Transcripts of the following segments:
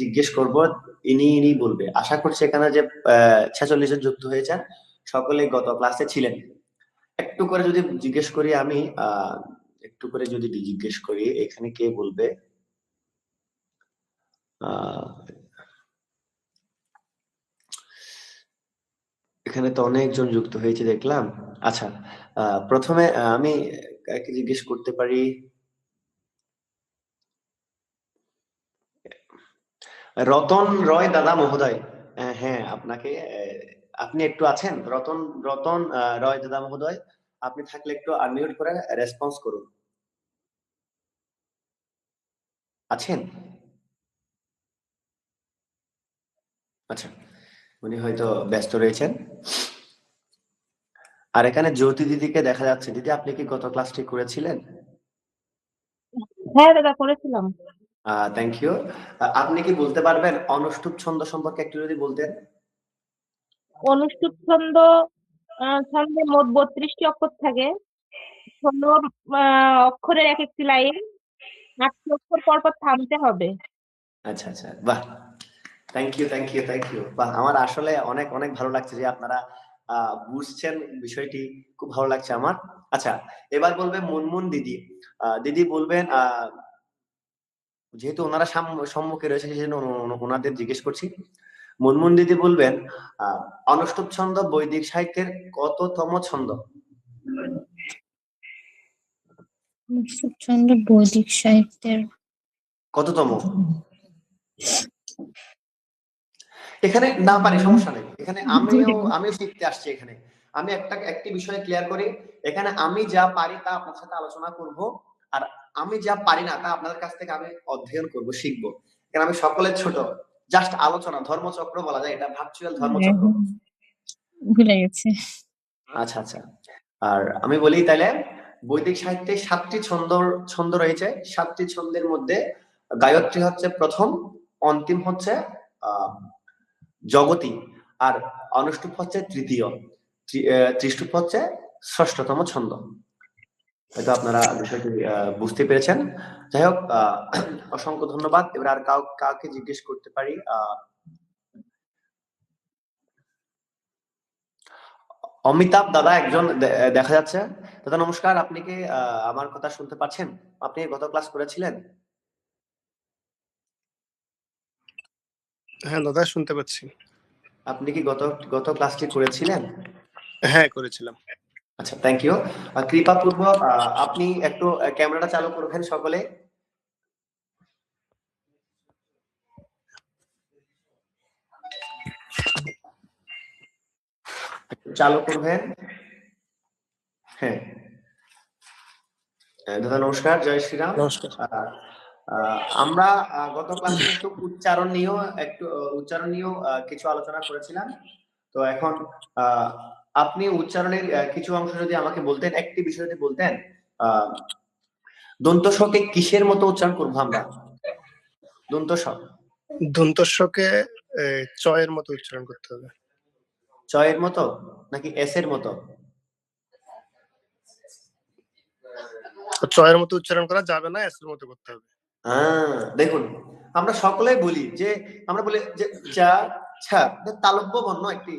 জিজ্ঞেস করব, ইনি ইনি বলবে। আশা করছি এখানে যে 46 জন যুক্ত হয়েছেন সকলেই গত ক্লাসে ছিলেন। একটু করে যদি জিজ্ঞেস করি আমি, একটু করে যদি জিজ্ঞেস করি এখানে কে বলবে। আহ এখানে তো অনেকজন যুক্ত হয়েছে দেখলাম। আচ্ছা, প্রথমে আমি কাকে জিজ্ঞেস করতে পারি? রতন রয় দাদা মহোদয়। হ্যাঁ, আপনাকে আপনি একটু আছেন রতন? রতন রয় দাদা মহোদয়, আপনি থাকলে একটু আনমিউট করে রেসপন্স করুন। আছেন? আচ্ছা, উনি হয়তো ব্যস্ত রয়েছেন। আর এখানে জ্যোতি দিদিকে দেখা যাচ্ছে। দিদি, আপনি কি গত ক্লাসটি করেছিলেন? হ্যাঁ দাদা, করেছিলাম। Thank you. আপনি কি বলতে পারবেন অনুষ্টুপ ছন্দ সম্পর্কে একটু যদি বলতেন? অনুষ্ঠুপ ছন্দ, ছন্দে মোট 32টি অক্ষর থাকে। 16 অক্ষরের এক একটি লাইন, 8টি অক্ষর পর পর থামতে হবে। আচ্ছা আচ্ছা, বাহ, thank you thank you thank you. বাহ, আমার আসলে অনেক অনেক ভালো লাগছে যে আপনারা বুঝছেন বিষয়টি। খুব ভালো লাগছে আমার। আচ্ছা, এবার বলবে মুনমুন দিদি। দিদি বলবেন, যেহেতু ওনারা সম্মুখে রয়েছে সেজন্য ওনাদের জিজ্ঞেস করছি। মুনমুন দিদি বলবেন, অনুষ্টুপ ছন্দ বৈদিক সাহিত্যের কততম ছন্দ? অনুষ্টুপ ছন্দ বৈদিক সাহিত্যের কততম? এখানে না পারি সমস্যা নেই, এখানে আমিও শিখতে আসছি। এখানে আমি একটি বিষয় ক্লিয়ার করি। এখানে আমি যা পারি তা আপনার সাথে আলোচনা করব, আর আমি যা পারি না তা আপনাদের কাছ থেকে আমি অধ্যয়ন করব, শিখবো। এখানে আমি সকলের ছোট, জাস্ট আলোচনা, ধর্মচক্র বলা যায় এটা, ভার্চুয়াল ধর্মচক্র। ভুলে গেছে। আচ্ছা আচ্ছা, আর আমি বলি তাহলে, বৈদিক সাহিত্যে 7টি ছন্দ রয়েছে। 7টি ছন্দের মধ্যে গায়ত্রী হচ্ছে প্রথম, অন্তিম হচ্ছে আহ জগতী, আর অনুষ্টুপ হচ্ছে তৃতীয়, ত্রিষ্টুপ হচ্ছে ষষ্ঠতম ছন্দ। হয়তো আপনারা বিষয়টি বুঝতে পেরেছেন। যাই হোক, অসংখ্য ধন্যবাদ। এবার আর কাউকে জিজ্ঞেস করতে পারি? অমিতাভ দাদা একজন দেখা যাচ্ছে। দাদা নমস্কার, আপনি কি আমার কথা শুনতে পাচ্ছেন? আপনি গত ক্লাস করেছিলেন? হ্যাঁ দাদা, শুনতে পাচ্ছি। আপনি কি গত ক্লাসটি করেছিলেন? হ্যাঁ, করেছিলাম। আচ্ছা, থ্যাংক ইউ। কৃপাপূর্বক আপনি একটু ক্যামেরাটা চালু করবেন সকলে। চালু করবেন। হ্যাঁ, দাদা নমস্কার, জয় শ্রীরাম। নমস্কার। আমরা গত ক্লাসে একটু উচ্চারণ নিয়েও কিছু আলোচনা করেছিলাম। তো এখন আপনি উচ্চারণের কিছু অংশ যদি আমাকে বলতেন, একটি বিষয় যদি বলতেন, দন্ত স-কে কিসের মতো উচ্চারণ করবো আমরা? দন্ত স। দন্ত স-কে চ এর মতো উচ্চারণ করতে হবে। চ এর মতো নাকি এস এর মতো? চ এর মতো উচ্চারণ করা যাবে না, এস এর মতো করতে হবে। দেখুন, আমরা সকলেই বলি যে, আমরা বলি যে চা ছা, তালব্য বর্ণ একটি,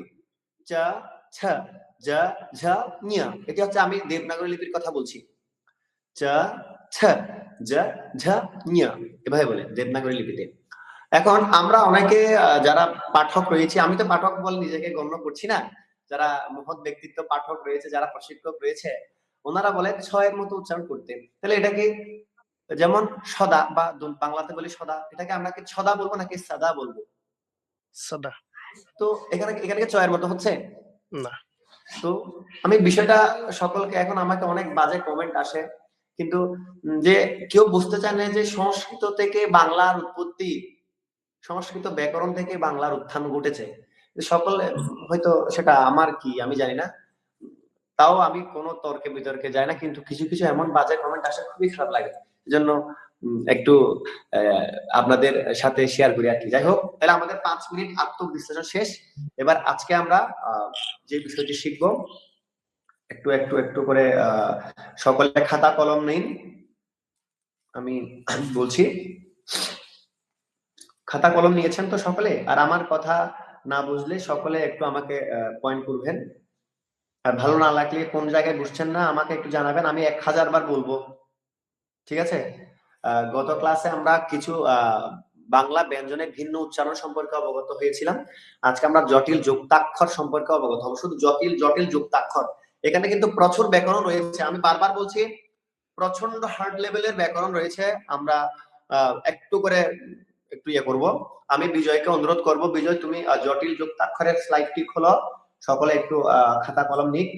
চা ছা, যা ঝা নিয়া। এটি হচ্ছে, আমি দেবনাগরী লিপির কথা বলছি। চা ছা, যা ঝা নিয়া, এভাবে বলে দেবনাগরী লিপিতে। এখন আমরা অনেকে যারা পাঠক রয়েছে, আমি তো পাঠক বলে নিজেকে গণ্য করছি না, যারা মহৎ ব্যক্তিত্ব পাঠক রয়েছে, যারা প্রশিক্ষক রয়েছে, ওনারা বলে ছ এর মতো উচ্চারণ করতে। তাহলে এটাকে, যেমন সদা বা বাংলাতে বলি সদা, এটাকে আমরা কি ছদা বলবো নাকি সাদা বলবো? সাদা। তো এখানে কি চয়ের মতো হচ্ছে না। তো আমি বিষয়টা সকলকে, এখন আমাকে অনেক বাজে কমেন্ট আসে, কিন্তু যে কেউ বুঝতে চায় না যে সংস্কৃত থেকে বাংলার উৎপত্তি, সংস্কৃত ব্যাকরণ থেকে বাংলার উত্থান ঘটেছে। সকলে হয়তো সেটা আমার কি আমি জানি না, তাও আমি কোনো তর্কে বিতর্কে যাই না, কিন্তু কিছু কিছু এমন বাজে কমেন্ট আসে, খুবই খারাপ লাগে। এজন্য একটু আপনাদের সাথে শেয়ার করি আর কি। যাই হোক, তাহলে আমাদের 5 মিনিট আত্মবিশ্লেষণ শেষ। এবার আজকে আমরা যে বিষয়টি শিখবো, একটু একটু একটু করে সকলে খাতা কলম নিন, আমি বলছি। খাতা কলম নিয়েছেন তো সকলে? আর আমার কথা না বুঝলে সকলে একটু আমাকে পয়েন্ট করবেন। আর ভালো না লাগলে কোন জায়গায় বুঝছেন না আমাকে একটু জানাবেন, আমি 1000 বার বলবো। ঠিক আছে? গত ক্লাসে আমরা কিছু বাংলা ব্যঞ্জনের ভিন্ন উচ্চারণ সম্পর্কে অবগত হয়েছিলাম। আজকে আমরা জটিল যুক্তাক্ষর সম্পর্কে অবগত হব। শুধু জটিল জটিল যুক্তাক্ষর, এখানে কিন্তু প্রচুর ব্যাকরণ রয়েছে। আমি বারবার বলছি, প্রচন্ড হার্ড লেভেলের ব্যাকরণ রয়েছে। আমরা একটু করে একটু ইয়ে করব। আমি বিজয়কে অনুরোধ করব, বিজয় তুমি জটিল যুক্তাক্ষরের স্লাইডটি খোলো, সকলে একটু খাতা কলম নিক।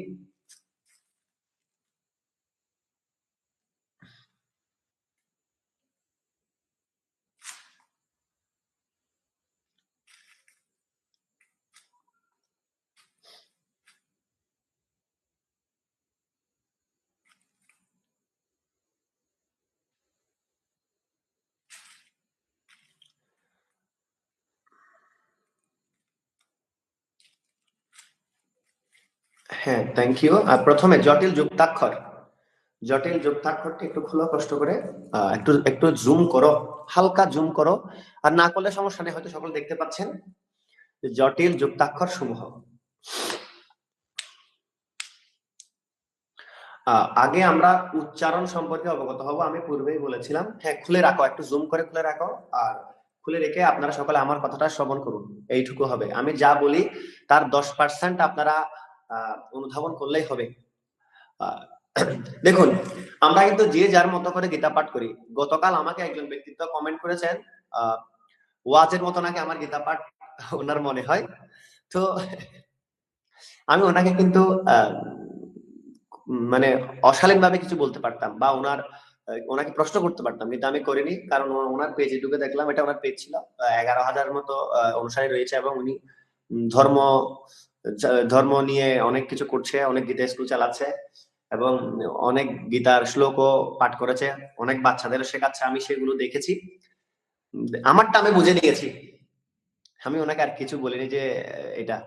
হ্যাঁ, থ্যাংক ইউ। প্রথমে জটিল যুক্তাক্ষর, জটিল যুক্তাক্ষরটি একটু খোলো কষ্ট করে, একটু একটু জুম করো, হালকা জুম করো। আর না করলে সমস্যা নেই, হয়তো সকলে দেখতে পাচ্ছেন। জটিল যুক্তাক্ষর সমূহ। আগে আমরা উচ্চারণ সম্পর্কে অবগত হব। আমি পূর্বেই বলেছিলাম। হ্যাঁ, খুলে রাখো, একটু জুম করে খুলে রাখো। আর খুলে রেখে আপনারা সকলে আমার কথাটা শ্রবণ করুন। এইটুকু হবে, আমি যা বলি তার 10% আপনারা অনুধাবন করলেই হবে। দেখুন, আমরা কিন্তু যে যার মতো করে গীতা পাঠ করি। গতকাল আমাকে একজন ব্যক্তিত্ব কমেন্ট করেছেন, ওয়াজের মতো নাকি আমার গীতা পাঠ ওনার মনে হয়। তো আমি ওনাকে কিন্তু মানে অশালীন ভাবে কিছু বলতে পারতাম, বা ওনাকে প্রশ্ন করতে পারতাম, কিন্তু আমি করিনি। কারণ ওনার পেজে ঢুকে দেখলাম, এটা ওনার পেজ ছিল, 11,000 মতো অনুসারী রয়েছে, এবং উনি ধর্ম ধর্ম নিয়ে অনেক কিছু করছে, অনেক গীতা স্কুল চালাচ্ছে, এবং অনেক গীতার শ্লোকও পাঠ করেছে, অনেক বাচ্চাদের শেখাচ্ছে। আমি সেগুলো দেখেছি, আমারটা আমি বুঝে নিয়েছি। আমি ওনাকে আর কিছু বলিনি যে এটা।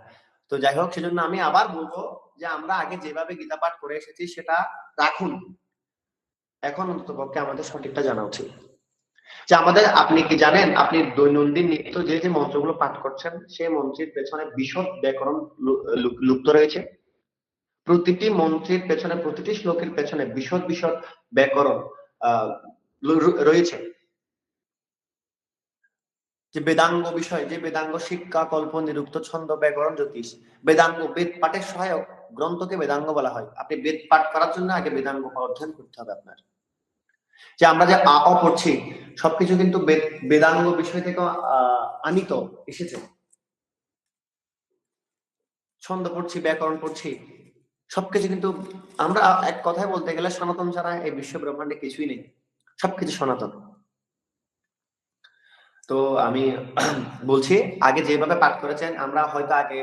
তো যাই হোক, সেজন্য আমি আবার বলবো যে আমরা আগে যেভাবে গীতা পাঠ করে এসেছি সেটা রাখুন। এখন অন্ততপক্ষে আমাদের সঠিকটা জানা উচিত। যে আমাদের, আপনি কি জানেন, আপনি দৈনন্দিন নিত্য যে যে মন্ত্রগুলো পাঠ করছেন, সেই মন্ত্রের পেছনে বিশদ ব্যাকরণ লুপ্ত রয়েছে। প্রতিটি মন্ত্রের পেছনে, প্রতিটি শ্লোকের পেছনে বিশদ বিশদ ব্যাকরণ রয়েছে। যে বেদাঙ্গ বিষয়, যে বেদাঙ্গ শিক্ষা, কল্প, নিরুক্ত, ছন্দ, ব্যাকরণ, জ্যোতিষ, বেদাঙ্গ, বেদ পাঠের সহায়ক গ্রন্থকে বেদাঙ্গ বলা হয়। আপনি বেদ পাঠ করার জন্য আগে বেদাঙ্গ অধ্যয়ন করতে হবে আপনার। যে আমরা যে আ অ পড়ছি, সবকিছু কিন্তু বেদাঙ্গ বিষয় থেকে আনিত এসেছে। ছন্দ পড়ছি, ব্যাকরণ পড়ছি, সবকিছু কিন্তু আমরা এক কথায় বলতে গেলে সনাতন ছাড়া এই বিশ্ব ব্রহ্মাণ্ডে কিছুই নেই, সবকিছু সনাতন। তো আমি বলছি, আগে যেভাবে পাঠ করেছেন, আমরা হয়তো আগে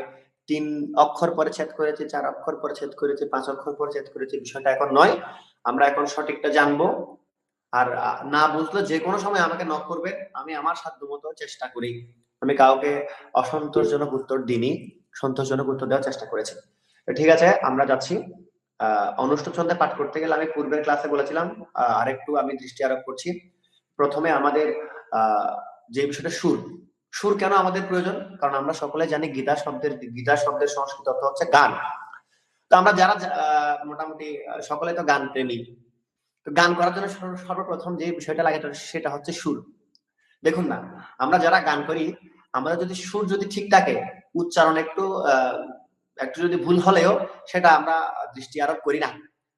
3 অক্ষর পরে ছেদ করেছি, 4 অক্ষর পরে ছেদ করেছি, 5 অক্ষর পরে ছেদ করেছি, বিষয়টা এখন নয়। আমরা এখন সঠিকটা জানবো। আর না বুঝলে যে কোনো সময় আমাকে নক করবেন, আমি আমার সাধ্যমতো চেষ্টা করি। আমি কাউকে অসন্তোষজনক উত্তর দিইনি, সন্তোষজনক উত্তর দেওয়ার চেষ্টা করেছি। তো ঠিক আছে, আমরা যাচ্ছি। অনুষ্ঠুপ ছন্দে পাঠ করতে গেলে আমি পূর্বের ক্লাসে বলেছিলাম, আরেকটু আমি দৃষ্টি আরোপ করছি। প্রথমে আমাদের যে বিষয়টা সুর, সুর কেন আমাদের প্রয়োজন? কারণ আমরা সকলে জানি গীতা শব্দের সংস্কৃত অর্থ হচ্ছে গান। তো আমরা যারা মোটামুটি সকলে তো গান প্রেমী। তো গান করার জন্য সর্বপ্রথম যে বিষয়টা লাগে সেটা হচ্ছে সুর। দেখুন না, আমরা যারা গান করি, আমাদের যদি সুর যদি ঠিক থাকে, উচ্চারণ একটু যদি ভুল হলেও সেটা আমরা দৃষ্টি আরোপ করি না,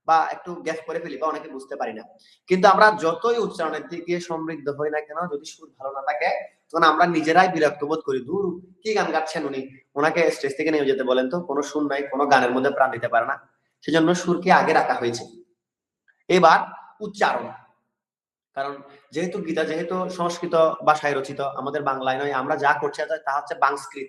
বা একটু গ্যাস করে ফেলি, বা অনেকে বুঝতে পারি না। কিন্তু আমরা যতই উচ্চারণের দিকে সমৃদ্ধ হই না কেন, যদি সুর ভালো না থাকে, তখন আমরা নিজেরাই বিরক্ত বোধ করি। দূর, কি গান গাচ্ছেন উনি, ওনাকে স্টেজ থেকে নেমে যেতে বলেন তো, কোনো সুর নাই, কোনো গানের মধ্যে প্রাণ দিতে পারে না। সেজন্য সুরকে আগে রাখা হয়েছে। এবার উচ্চারণ, কারণ যেহেতু গীতা যেহেতু সংস্কৃত ভাষায় রচিত, আমাদের বাংলায় নয়, আমরা যা করছি তা হচ্ছে বাংস্কৃত।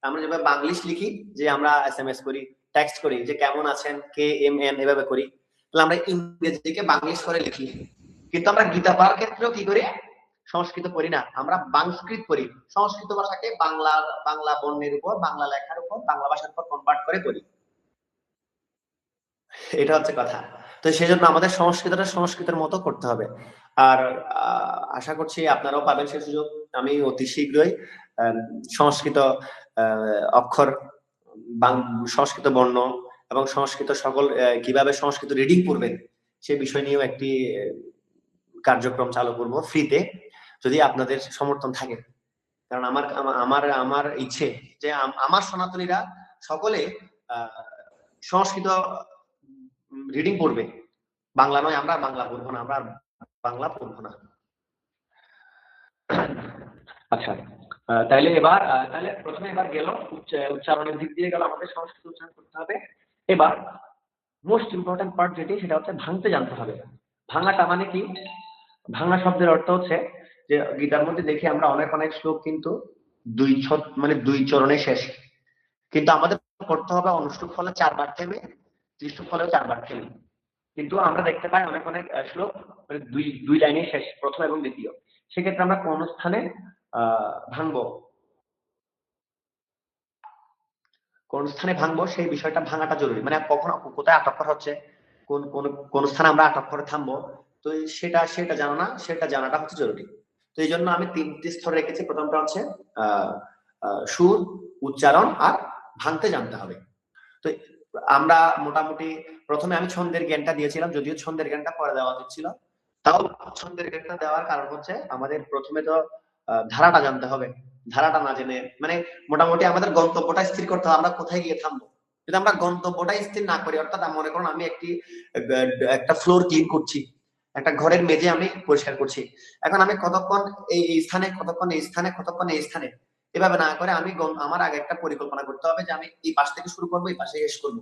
আমরা যেভাবে বাংলিশ লিখি, যে আমরা SMS করি, টেক্সট করি, যে কেমন আছেন, KMN, এভাবে করি, তাহলে আমরা ইংরেজিকে বাংলিশ করে লিখি। কিন্তু আমরা গীতা পড়ার ক্ষেত্রেও কি করি? সংস্কৃত পড়ি না, আমরা বাংস্কৃত পড়ি। সংস্কৃত ভাষাকে বাংলা বর্ণের উপর, বাংলা লেখার উপর, বাংলা ভাষার উপর কনভার্ট করে পড়ি। এটা হচ্ছে কথা। তো সেই জন্য আমাদের সংস্কৃতটা সংস্কৃতের মতো করতে হবে। আর আশা করছি আপনারাও পাবেন সেই সুযোগ। আমি অতি শীঘ্রই সংস্কৃত অক্ষর, সংস্কৃত বর্ণ এবং সংস্কৃত সকল কিভাবে সংস্কৃত রিডিং পড়বেন সেই বিষয় নিয়েও একটি কার্যক্রম চালু করব ফ্রিতে, যদি আপনাদের সমর্থন থাকে। কারণ আমার আমার আমার ইচ্ছে যে আমার সনাতনীরা সকলে সংস্কৃত রিডিং পড়বে, বাংলা নয়। আমরা বাংলা পড়বো না, আমরা বাংলা পড়বো না। আচ্ছা, তাহলে এবার তাহলে প্রথমে এবার গেল উচ্চারণের দিক দিয়ে গেল, আমাদের সংস্কৃত উচ্চারণ করতে হবে। এবার মোস্ট ইম্পর্টেন্ট পার্ট যেটি, সেটা হচ্ছে ভাঙতে জানতে হবে। ভাঙাটা মানে কি? ভাঙা শব্দের অর্থ হচ্ছে যে গীতার মধ্যে দেখি আমরা অনেক অনেক শ্লোক কিন্তু দুই চরণে শেষ, কিন্তু আমাদের করতে হবে অনুষ্ঠুপ ফলে 4 বার থেমে, ত্রিষ্ঠুপ ফলেও 4 বার থেমে। কিন্তু আমরা দেখতে পাই অনেক অনেক শ্লোক মানে দুই লাইনে শেষ, প্রথম এবং দ্বিতীয়। সেক্ষেত্রে আমরা কোন স্থানে ভাঙবো, কোন স্থানে ভাঙবো সেই বিষয়টা ভাঙাটা জরুরি। মানে কখন কোথায় আটক হচ্ছে, কোন কোন কোন স্থানে আমরা আটক করে থামবো, তো সেটা জানাটা হচ্ছে জরুরি। তো এই জন্য আমি 3টি স্তর রেখেছি। প্রথমটা হচ্ছে সুর, উচ্চারণ আর ভাঙতে জানতে হবে। তো আমরা মোটামুটি প্রথমে আমি ছন্দের জ্ঞানটা দিয়েছিলাম, যদিও ছন্দের জ্ঞানটা পরে দেওয়া উচিত ছিল। তাও ছন্দের জ্ঞানটা দেওয়ার কারণ হচ্ছে আমাদের প্রথমে তো ধারাটা জানতে হবে। ধারাটা না জেনে মানে মোটামুটি আমাদের গন্তব্যটা স্থির করতে হবে, আমরা কোথায় গিয়ে থামবো। যদি আমরা গন্তব্যটা স্থির না করি, অর্থাৎ মনে করুন আমি একটা ফ্লোর ক্লিন করছি, একটা ঘরের মেঝে আমি পরিষ্কার করছি, এখন আমি কতক্ষণ এই স্থানে, কতক্ষণ এই স্থানে, কতক্ষণ এই স্থানে, এভাবে না করে আমি আমার আগে একটা পরিকল্পনা করতে হবে যে আমি এই পাশ থেকে শুরু করবো, এই পাশে শেষ করবো।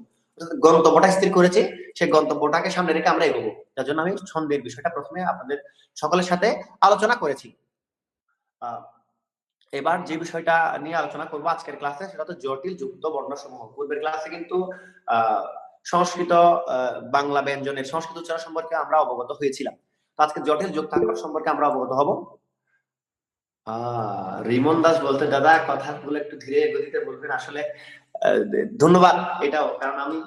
গন্তব্যটা স্থির করেছি, সেই গন্তব্যটাকে সামনে রেখে আমরা এগোবো। যার জন্য আমি ছন্দের বিষয়টা প্রথমে আপনাদের সকলের সাথে আলোচনা করেছি। এবার যে বিষয়টা নিয়ে আলোচনা করবো আজকের ক্লাসে, সেটা হচ্ছে জটিল যুক্ত বর্ণসমূহ। পূর্বের ক্লাসে কিন্তু সংস্কৃত বাংলা ব্যঞ্জনের সংস্কৃত উচ্চারণ সম্পর্কে আমরা অবগত হয়েছিলাম। তো আজকে জটিল যুক্তাক্ষর সম্পর্কে আমরা অবগত হব। রিমন দাস বলতে, দাদা কথাগুলো একটু ধীরে গতিতে বলবেন। আসলে ধন্যবাদ এটাও, কারণ আমি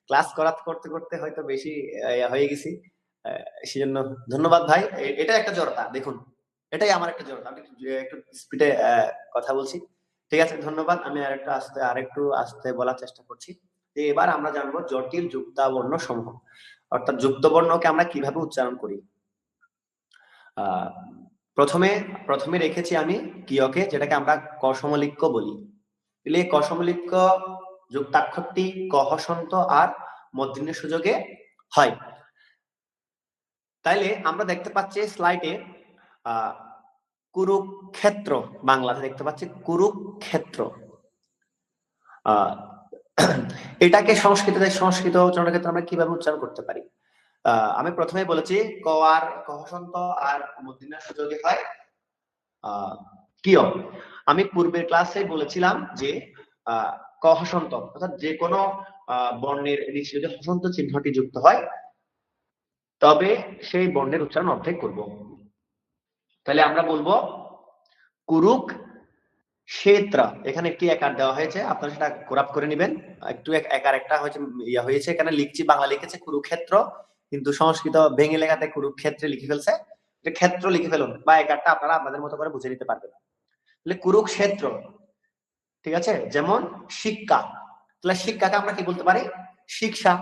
ক্লাস করতে করতে হয়তো বেশি হয়ে গেছি, সেজন্য ধন্যবাদ ভাই। এটা একটা জড়তা, দেখুন এটাই আমার একটা জড়তা, আমি একটু স্পিডে কথা বলছি। ঠিক আছে, ধন্যবাদ। আমি আরেকটু আস্তে বলার চেষ্টা করছি। এবার আমরা জানবো জটিল যুক্তাবর্ণ সমূহ, অর্থাৎ যুক্তবর্ণকে আমরা কিভাবে উচ্চারণ করি। প্রথমে রেখেছি আমি কিয়কে, যেটাকে আমরা কসমলিক্য বলি। এই কসমলিক্য যুক্তাক্ষরটি ক হসন্ত আর মূর্ধন্য সুযোগে হয়। তাইলে আমরা দেখতে পাচ্ছি স্লাইডে কুরুক্ষেত্র, বাংলাতে দেখতে পাচ্ছি কুরুক্ষেত্র। এটাকে সংস্কৃত উচ্চারণের ক্ষেত্রে আমরা কিভাবে উচ্চারণ করতে পারি? আমি প্রথমে বলেছি ক আর ক হসন্ত আর মূর্ধন্য সুযোগে হয় কিয়। আমি পূর্বের ক্লাসে বলেছিলাম যে ক হসন্ত, অর্থাৎ যে কোনো বর্ণের নিচে যদি হসন্ত চিহ্নটি যুক্ত হয় তবে সেই বর্ণের উচ্চারণ অর্ধেক করব। তাহলে আমরা বলবো কুরুক ক্ষেত্র। এখানে একটি একার দেওয়া হয়েছে, আপনারা সেটা কোরাপ করে নেবেন। একটু একার একটা হয়েছে, এখানে লিখছি বাংলা লিখেছে কুরুক্ষেত্র, কিন্তু সংস্কৃত ভেঙে লেখাতে কুরুক্ষেত্রে লিখে ফেলছে। ক্ষেত্র লিখে ফেলুন, বা একারটা আপনারা আপনাদের মতো করে বুঝে নিতে পারবেন। তাহলে কুরুক্ষেত্র, ঠিক আছে। যেমন শিক্ষা, তাহলে শিক্ষাকে আমরা কি বলতে পারি? শিক্ষা।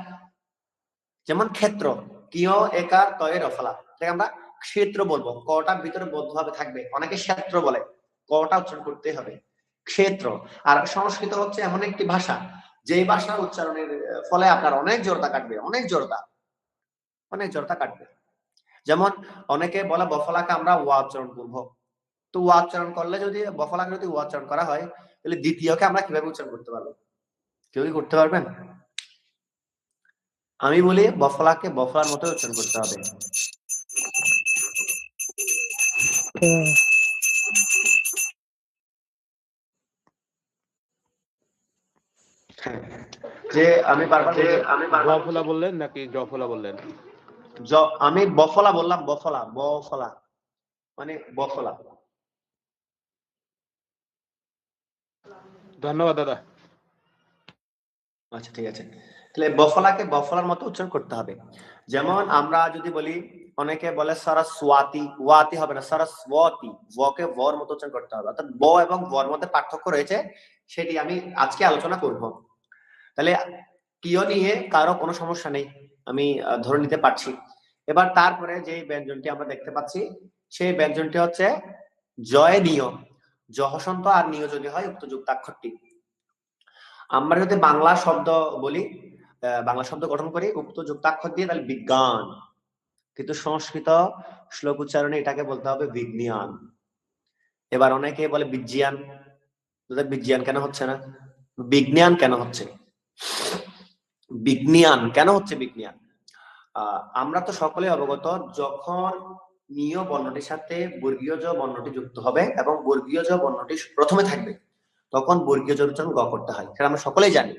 যেমন ক্ষেত্র, কিয় একার তয়ের রফলা, আমরা ক্ষেত্র বলবো, কটা ভিতরে বদ্ধভাবে থাকবে। অনেকে ক্ষেত্র বলে, কটা উচ্চারণ করতে হবে ক্ষেত্র। আর সংস্কৃত হচ্ছে এমন একটি ভাষা, যে ভাষা উচ্চারণের ফলে আপনার অনেক জড়তা কাটবে, অনেক জড়তা কাটবে। যেমন অনেকে বলে বফলাকে আমরা ওয়া উচ্চারণ করবো, তো ওয়া উচ্চারণ করলে যদি বফলাকে যদি ওয়া উচ্চারণ করা হয়, তাহলে দ্বিতীয়কে আমরা কিভাবে উচ্চারণ করতে পারবো? কেউ কি করতে পারবেন? আমি বলি বফলাকে বফলার মতো উচ্চারণ করতে হবে। যে আমি বফলা বললেন নাকি জফলা বললেন? আমি বফলা বললাম, বফলা মানে বফলা। ধন্যবাদ দাদা। আচ্ছা ঠিক আছে। তাহলে বফলাকে বফলার মতো উচ্চারণ করতে হবে। যেমন আমরা যদি বলি, অনেকে বলে সরস্বতী, ওয়াতি হবে না, সরস্বতী, ওকে বর মতো উচ্চারণ করতে হবে। অর্থাৎ ব এবং বর মধ্যে পার্থক্য রয়েছে, সেটি আমি আজকে আলোচনা করব। তাহলে কিও নিয়ে কারো কোনো সমস্যা নেই, আমি ধরে নিতে পারছি। এবার তারপরে যে ব্যঞ্জনটি আমরা দেখতে পাচ্ছি, সেই ব্যঞ্জনটি হচ্ছে জয় নিয়। জ হসন্ত আর নিয় যদি হয় উক্ত যুক্তাক্ষরটি। আমরা যদি বাংলা শব্দ বলি, বাংলা শব্দ গঠন করি উক্ত যুক্তাক্ষর দিয়ে, তাহলে বিজ্ঞান। কিন্তু সংস্কৃত শ্লোক উচ্চারণে এটাকে বলতে হবে বিজ্ঞান। এবার অনেকে বলে বিজ্ঞান, বিজ্ঞান কেন হচ্ছে না, বিজ্ঞান কেন হচ্ছে, বিজ্ঞান কেন হচ্ছে বিজ্ঞান? আমরা তো সকলে অবগত, যখন নিয় বর্ণটির সাথে বর্গীয় জ বর্ণটি যুক্ত হবে এবং বর্গীয় জ বর্ণটি প্রথমে থাকবে, তখন বর্গীয় জ উচ্চারণ গ করতে হয়, সেটা আমরা সকলেই জানি।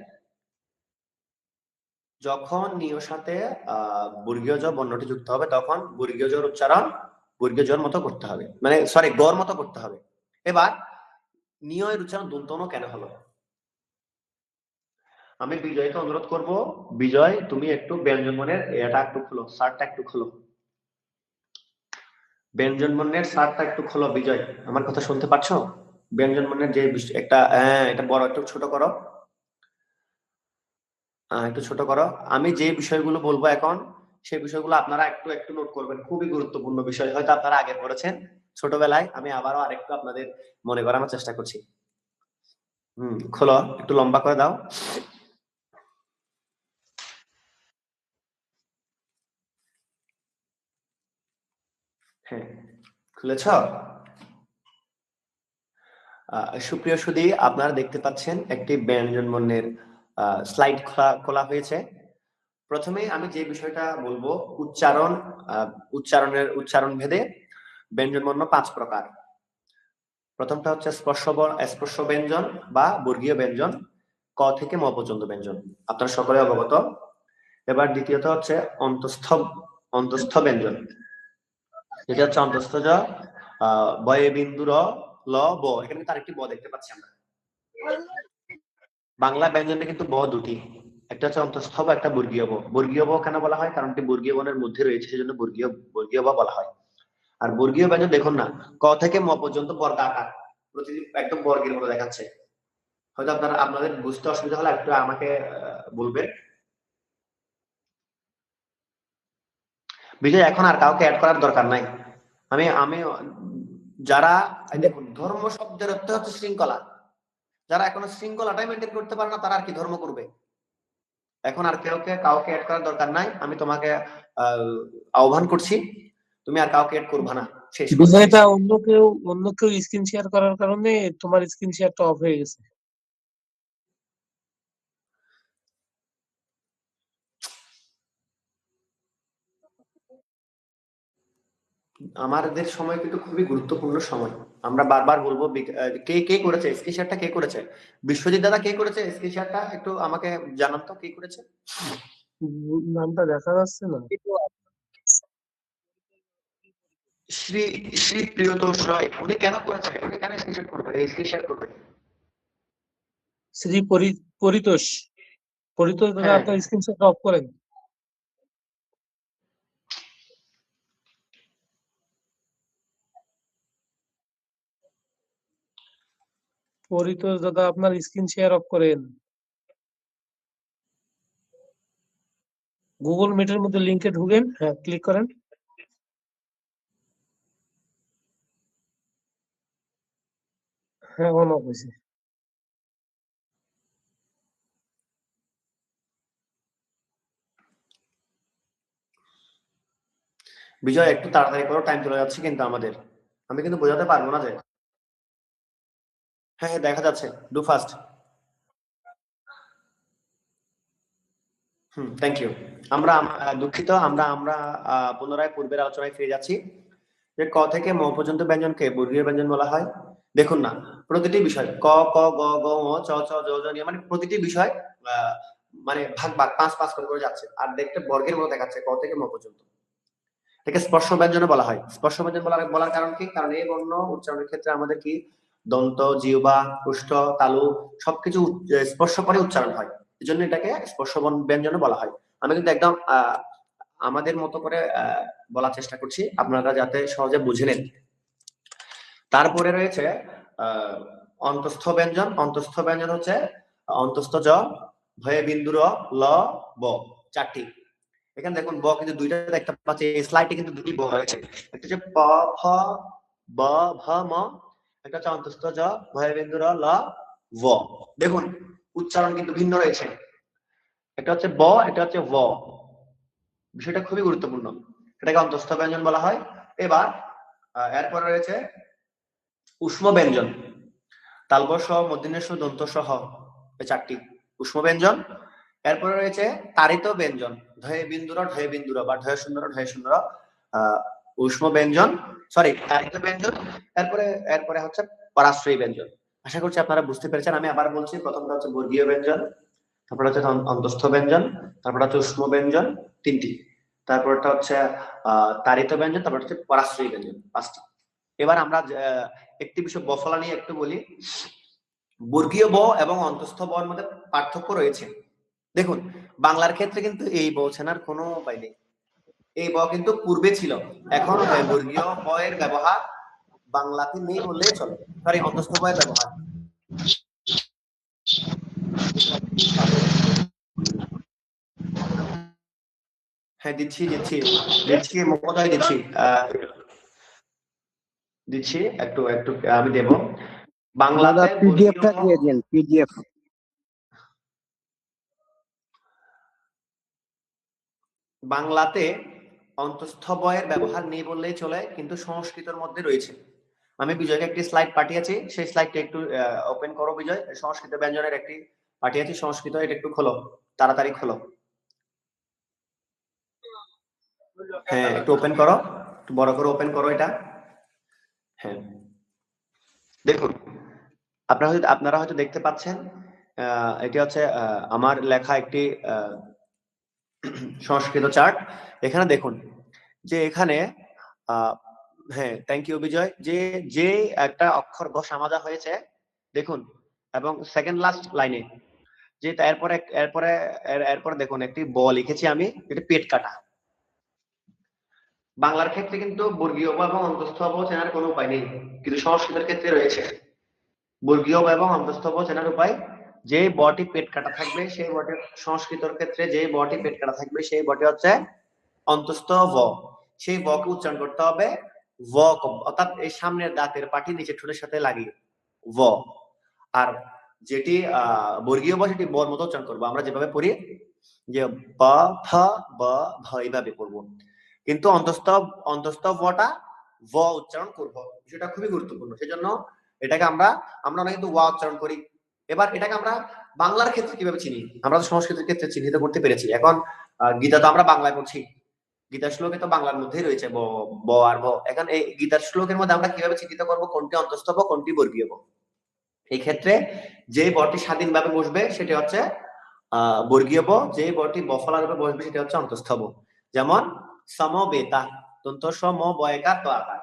যখন নিয়র সাথে বর্গীয় জ বর্ণটি যুক্ত হবে, তখন বর্গীয় জর উচ্চারণ বর্গীয় জর মতো করতে হবে, মানে সরি গর মতো করতে হবে। এবার নিয়ের উচ্চারণ দন্তন কেন হলো? আমি বিজয়কে অনুরোধ করব, বিজয় তুমি একটু ব্যঞ্জন বর্ণের এটা একটু খোলো, শার্টটা একটু খোলো, ব্যঞ্জন বর্ণের শার্টটা একটু খোলো। বিজয়, আমার কথা শুনতে পাচ্ছ? ব্যঞ্জন বর্ণের যে একটা এটা বড়, একটু ছোট করো, একটু ছোট করো। আমি যে বিষয়গুলো বলবো এখন, সেই বিষয়গুলো আপনারা একটু একটু নোট করবেন, খুবই গুরুত্বপূর্ণ বিষয়, হয়তো আপনারা আগে পড়েছেন ছোটবেলায়, আমি আবারও আরেকটু আপনাদের মনে করানোর চেষ্টা করছি। খোলো, একটু লম্বা করে দাও। হ্যাঁ, খুলেছ? সুপ্রিয় সুধী, আপনারা দেখতে পাচ্ছেন একটি ব্যঞ্জন বর্ণের স্লাইড খোলা হয়েছে। প্রথমে আমি যে বিষয়টা বলবো, উচ্চারণ ভেদে ব্যঞ্জন বর্ণ 5 প্রকার। প্রথমটা হচ্ছে স্পর্শ ব্যঞ্জন বা বর্গীয় ব্যঞ্জন, ক থেকে ম পর্যন্ত ব্যঞ্জন, আপনারা সকলে অবগত। এবার দ্বিতীয়ত হচ্ছে অন্তস্থ ব্যঞ্জন, যেটা হচ্ছে অন্তস্থজ বয়ে বিন্দু র ল ব, এখানে তার একটি ব দেখতে পাচ্ছি আমরা। বাংলা ব্যঞ্জনে কিন্তু ব দুটি, একটা হচ্ছে অন্তস্থ ব, একটা বর্গীয় ব। বর্গীয় ব কেন বলা হয়? কারণ এটি বর্গীয় বর্ণের মধ্যে রয়েছে, সেজন্য বর্গীয় ব বলা হয়। আর বর্গীয় ব্যঞ্জন দেখুন না, ক থেকে ম পর্যন্ত বর্গাকার, প্রতিটি একদম বর্গের মতো দেখাচ্ছে। হয়তো আপনাদের বুঝতে অসুবিধা হলে একটু আমাকে বলবেন। বিজয়, এখন আর কাউকে অ্যাড করার দরকার নাই। আমি যারা দেখুন, ধর্ম শব্দের অর্থ হচ্ছে শৃঙ্খলা, যারা এখনো শৃঙ্খলাটাই মেনটেন করতে পারে না, তারা আর কি ধর্ম করবে? এখন আর কাউকে অ্যাড করার দরকার নাই। আমি তোমাকে আহ্বান করছি, তুমি আর কাউকে অ্যাড করবে না। শেষ বিষয়টা অন্য কেউ স্ক্রিন শেয়ার করার কারণে তোমার স্ক্রিন শেয়ারটা অফ হয়ে গেছে। আমাদের সময় কিন্তু খুবই গুরুত্বপূর্ণ সময়। আমরা বারবার বলবো, কে কে করেছে স্ক্রিন শেয়ারটা, কে করেছে? বিশ্বজিৎ দাদা কে করেছে স্ক্রিন শেয়ারটা, একটু আমাকে জানান তো কে করেছে। নামটা দেখা যাচ্ছে না। শ্রী শ্রী প্রিয়তোষ রায়, উনি কেন করেছে? উনি কেন স্ক্রিন শেয়ার করবে, স্ক্রিন শেয়ার করবে? শ্রী পরিতোষ দাদা, হ্যাঁ, আপনার স্ক্রিন শেয়ারটা অফ করেন। পরিতোষ দাদা, আপনার স্ক্রিন শেয়ার অফ করেন। গুগল মিটের মধ্যে লিংকে ঢুকেন, হ্যাঁ ক্লিক করেন। হ্যাঁ, অন অফ হয়েছে। বিজয় একটু তাড়াতাড়ি করো, টাইম চলে যাচ্ছে কিন্তু আমাদের। আমি কিন্তু বোঝাতে পারবো না যে। হ্যাঁ হ্যাঁ, দেখা যাচ্ছে, ডু ফাস্ট। Thank you. আমরা দুঃখিত, আমরা পুনরায় পূর্বের আলোচনায় ফিরে যাচ্ছি, যে ক থেকে ম পর্যন্ত ব্যঞ্জনকে বর্গীয় ব্যঞ্জন বলা হয়। দেখুন না, প্রতিটি বিষয় ক ক গ গ ঙ চ ছ জ জ নিয়ে, মানে প্রতিটি বিষয় মানে ভাগ 5 করে যাচ্ছে, আর দেখতে বর্গের মতো দেখাচ্ছে ক থেকে ম পর্যন্ত। এটাকে স্পর্শ ব্যঞ্জনে বলা হয়। স্পর্শ ব্যঞ্জন বলার কারণ কি? কারণ এই বর্ণ উচ্চারণের ক্ষেত্রে আমাদের কি দন্ত, জিহ্বা, ওষ্ঠ, তালু সবকিছু স্পর্শ করে উচ্চারণ হয়। এই জন্য এটাকে স্পর্শ ব্যঞ্জন বলা হয়। আমি কিন্তু একদম আমাদের মতো করে বলার চেষ্টা করছি, আপনারা যাতে সহজে বুঝে নেন। তারপরে রয়েছে অন্তস্থ ব্যঞ্জন। অন্তস্থ ব্যঞ্জন হচ্ছে অন্তস্থ জ, ভয়ে বিন্দু র, ল, ব, চারটি। এখানে দেখুন ব কিন্তু দুইটা দেখতে পাচ্ছি, এই স্লাইডে কিন্তু দুটি ব রয়েছে, একটা হচ্ছে প ফ ব ভ ম, একটা হচ্ছে অন্তস্থ জ, ভয়ে বিন্দু র, ল, ব। দেখুন উচ্চারণ কিন্তু ভিন্ন রয়েছে, এটা হচ্ছে ব, এটা হচ্ছে ব। বিষয়টা খুবই গুরুত্বপূর্ণ, এটাকে অন্তস্থ ব্যঞ্জন বলা হয়। এবার এরপরে রয়েছে উষ্ম ব্যঞ্জন। তালব স, মূর্ধন্য ষ, দন্ত স, হ, এই চারটি উষ্ম ব্যঞ্জন। এরপরে রয়েছে তাড়িত ব্যঞ্জন, ধয়ে বিন্দুর, ঢয়ে বিন্দুর বা ঢয়ে শূন্য ঢয়ে শূন্য, উষ্ম ব্যঞ্জন, সরি তাড়িত ব্যঞ্জন। এরপরে হচ্ছে পরাশ্রয়ী ব্যঞ্জন। আশা করছি আপনারা বুঝতে পেরেছেন। আমি আবার বলছি, প্রথমটা হচ্ছে বর্গীয় ব্যঞ্জন, তারপরে হচ্ছে অন্তস্থ ব্যঞ্জন, তারপরে হচ্ছে উষ্ম ব্যঞ্জন, তিনটি, তারপরটা হচ্ছে তাড়িত ব্যঞ্জন, তারপর হচ্ছে পরাশ্রয়ী ব্যঞ্জন, পাঁচটি। এবার আমরা একটি বিষয় বফলা নিয়ে একটু বলি। বর্গীয় ব এবং অন্তস্থ ব এর মধ্যে পার্থক্য রয়েছে। দেখুন বাংলার ক্ষেত্রে কিন্তু এই ব চেনার কোনো উপায় নেই, এই ব কিন্তু পূর্বে ছিল, এখন বর্গীয় ব এর ব্যবহার বাংলাতে নেই বললেই চলে, সরি অন্তস্থ ব এর ব্যবহার। হ্যাঁ দিচ্ছি দিচ্ছি দিচ্ছি মহোদয়, দিচ্ছি একটু একটু আমি দেব। বাংলাতে পিডিএফটা দিয়ে দিন, পিডিএফ। বাংলাতে অন্তস্থ বয়ের ব্যবহার নেই বললেই চলে, কিন্তু সংস্কৃতের মধ্যে রয়েছে। আমি বিজয়কে একটি স্লাইড পাঠিয়েছি, সেই স্লাইডটা একটু ওপেন করো বিজয়। সংস্কৃত ব্যঞ্জনের একটি পাঠিয়েছি সংস্কৃত, এটা একটু খোলো, তাড়াতাড়ি খোলো। হ্যাঁ একটু ওপেন করো, একটু বড় করে ওপেন করো এটা। হ্যাঁ দেখুন আপনারা হয়তো দেখতে পাচ্ছেন, এটি হচ্ছে আমার লেখা একটি সংস্কৃত চার্ট। এখানে দেখুন যে এখানে হ্যাঁ থ্যাংক ইউ বিজয়, যে যে একটা অক্ষর বসা মাজা হয়েছে দেখুন, এবং সেকেন্ড লাস্ট লাইনে যে এরপরে দেখুন একটি ব লিখেছি আমি, এটা পেট কাটা। বাংলার ক্ষেত্রে কিন্তু বর্গীয় ব এবং অন্তস্থ ব চেনার কোনো উপায় নেই, কিন্তু সংস্কৃতের ক্ষেত্রে রয়েছে বর্গীয় ব এবং অন্তস্থ ব চেনার উপায়। যে বটি পেট কাটা থাকবে সেই বটি, সংস্কৃতের ক্ষেত্রে যে বটি পেট কাটা থাকবে সেই বটি হচ্ছে অন্তস্থ ব, সেই ব কে উচ্চারণ করতে হবে ব, অর্থাৎ এই সামনের দাঁতের পাটি নিচে ঠোঁটের সাথে লাগিয়ে ব। আর যেটি বর্গীয় ব সেটি বর মতো উচ্চারণ করবো, আমরা যেভাবে পড়ি যে ব ফ ব ভ এইভাবে পড়বো, কিন্তু অন্তস্থ বটা ব উচ্চারণ করবো, সেটা খুবই গুরুত্বপূর্ণ। সেজন্য এটাকে আমরা অনেক কিন্তু ওয়া উচ্চারণ করি। এবার এটাকে আমরা বাংলার ক্ষেত্রে কিভাবে চিনি? আমরা তো সংস্কৃতের ক্ষেত্রে চিহ্নিত করতে পেরেছি। এখন গীতা তো আমরা বাংলায় পড়ছি, গীতার শ্লোকে তো বাংলার মধ্যেই রয়েছে ব ব আর ভ। এখন এই গীতার শ্লোকের মধ্যে আমরা কিভাবে চিহ্নিত করবো কোনটি অন্তস্থ ব কোনটি বর্গীয় ব? এই ক্ষেত্রে যে বটি স্বাধীনভাবে বসবে সেটি হচ্ছে বর্গীয় ব, যে বটি বফলা রূপে বসবে সেটি হচ্ছে অন্তস্থ ব। যেমন সমবেতা, দন্ত সম বয়কার তো আকার,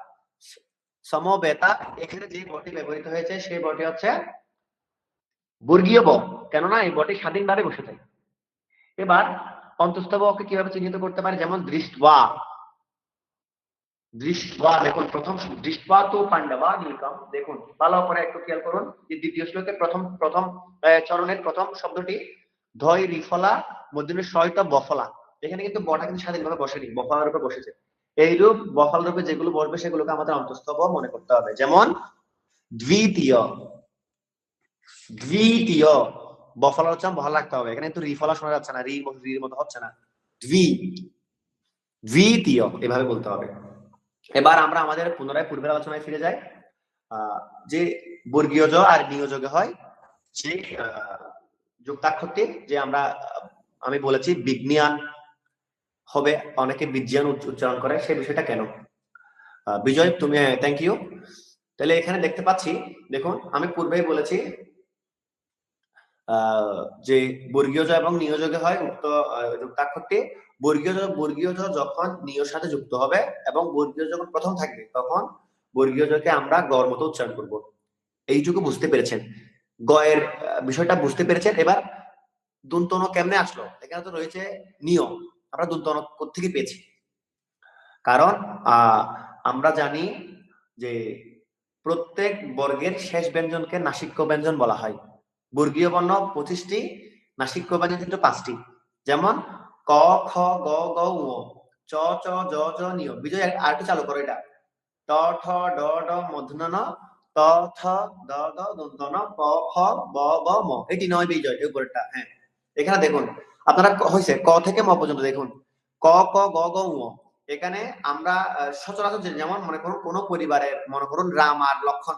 সমবেতা, এখানে যে বটি ব্যবহৃত হয়েছে সেই বটি হচ্ছে বর্গীয় ব, কেননা এই বটি স্বাধীনভাবে বসে থাকে। এবার অন্তস্থ বকে কিভাবে চিহ্নিত করতে পারে? যেমন দৃষ্ট্বা, দৃষ্ট্বা, দেখুন প্রথম দৃষ্ট্বা তো পাণ্ডবা নীলকম, দেখুন ভালো করে একটু খেয়াল করুন যে দ্বিতীয় শ্লোকের প্রথম চরণের প্রথম শব্দটি ধয় রিফলা মধ্যে শয়টা বফলা, এখানে কিন্তু বটা কিন্তু স্বাধীনভাবে বসেনি, বফলার উপরে বসেছে। এইরূপ বফল রূপে যেগুলো বসবে সেগুলোকে আমাদের অন্তস্থ ব মনে করতে হবে। যেমন দ্বিতীয়, দ্বিতীয় বফলার উচ্চারণ ভালো লাগতে হবে, এখানে কিন্তু রিফলা শোনা যাচ্ছে না, রির মতো হচ্ছে না, দ্বিতীয় এভাবে বলতে হবে। এবার আমরা আমাদের পুনরায় পূর্বের আলোচনায় ফিরে যাই। যে বর্গীয় জ আর নিয়োজকে হয় যে যুক্তাক্ষরটি, যে আমি বলেছি বিজ্ঞান হবে, অনেকে বিজ্ঞান উচ্চারণ করে, সেই বিষয়টা কেন? বিজয় তুমি, থ্যাংক ইউ। তাহলে এখানে দেখতে পাচ্ছি, দেখুন আমি পূর্বেই বলেছি যে বর্গীয় জ এবং নিয়োজকে হয় উক্ত যুক্তাক্ষরটি। বর্গীয় জ যখন নিয়োর সাথে যুক্ত হবে এবং বর্গীয় যখন প্রথম থাকবে তখন বর্গীয় জকে আমরা গড় মতো উচ্চারণ করব। এইটুকু বুঝতে পেরেছেন, গয়ের বিষয়টা বুঝতে পেরেছেন। এবার দন্তন কেমনে আসলো? এখানে তো রয়েছে নিয়। আমরা দন্তন কোত্থেকে পেয়েছি? কারণ আমরা জানি যে প্রত্যেক বর্গের শেষ ব্যঞ্জনকে নাসিক্য ব্যঞ্জন বলা হয়। বর্গীয় বর্ণ 25টি, নাসিক্য ব্যঞ্জন কিন্তু 5টি। যেমন ক, খ, গ, ঘ, ঙ, চ, চ, জ, ঝ, নিয়। বিজয় আর একটু চালু করো এটা। ট, ঠ, ড, ঢ, মূর্ধন্য ণ, ত, থ, দ, দ, দন্ত ন, প, ফ, ব, গ, ম। এটি নয় বিজয়, এই উপরেরটা। হ্যাঁ, এখানে দেখুন আপনারা হয়েছে ক থেকে ম পর্যন্ত দেখুন, ক, ক, গ, ঘ, ঙ। এখানে আমরা সচরাচর যেমন মনে করুন কোন পরিবারের, মনে করুন রাম আর লক্ষণ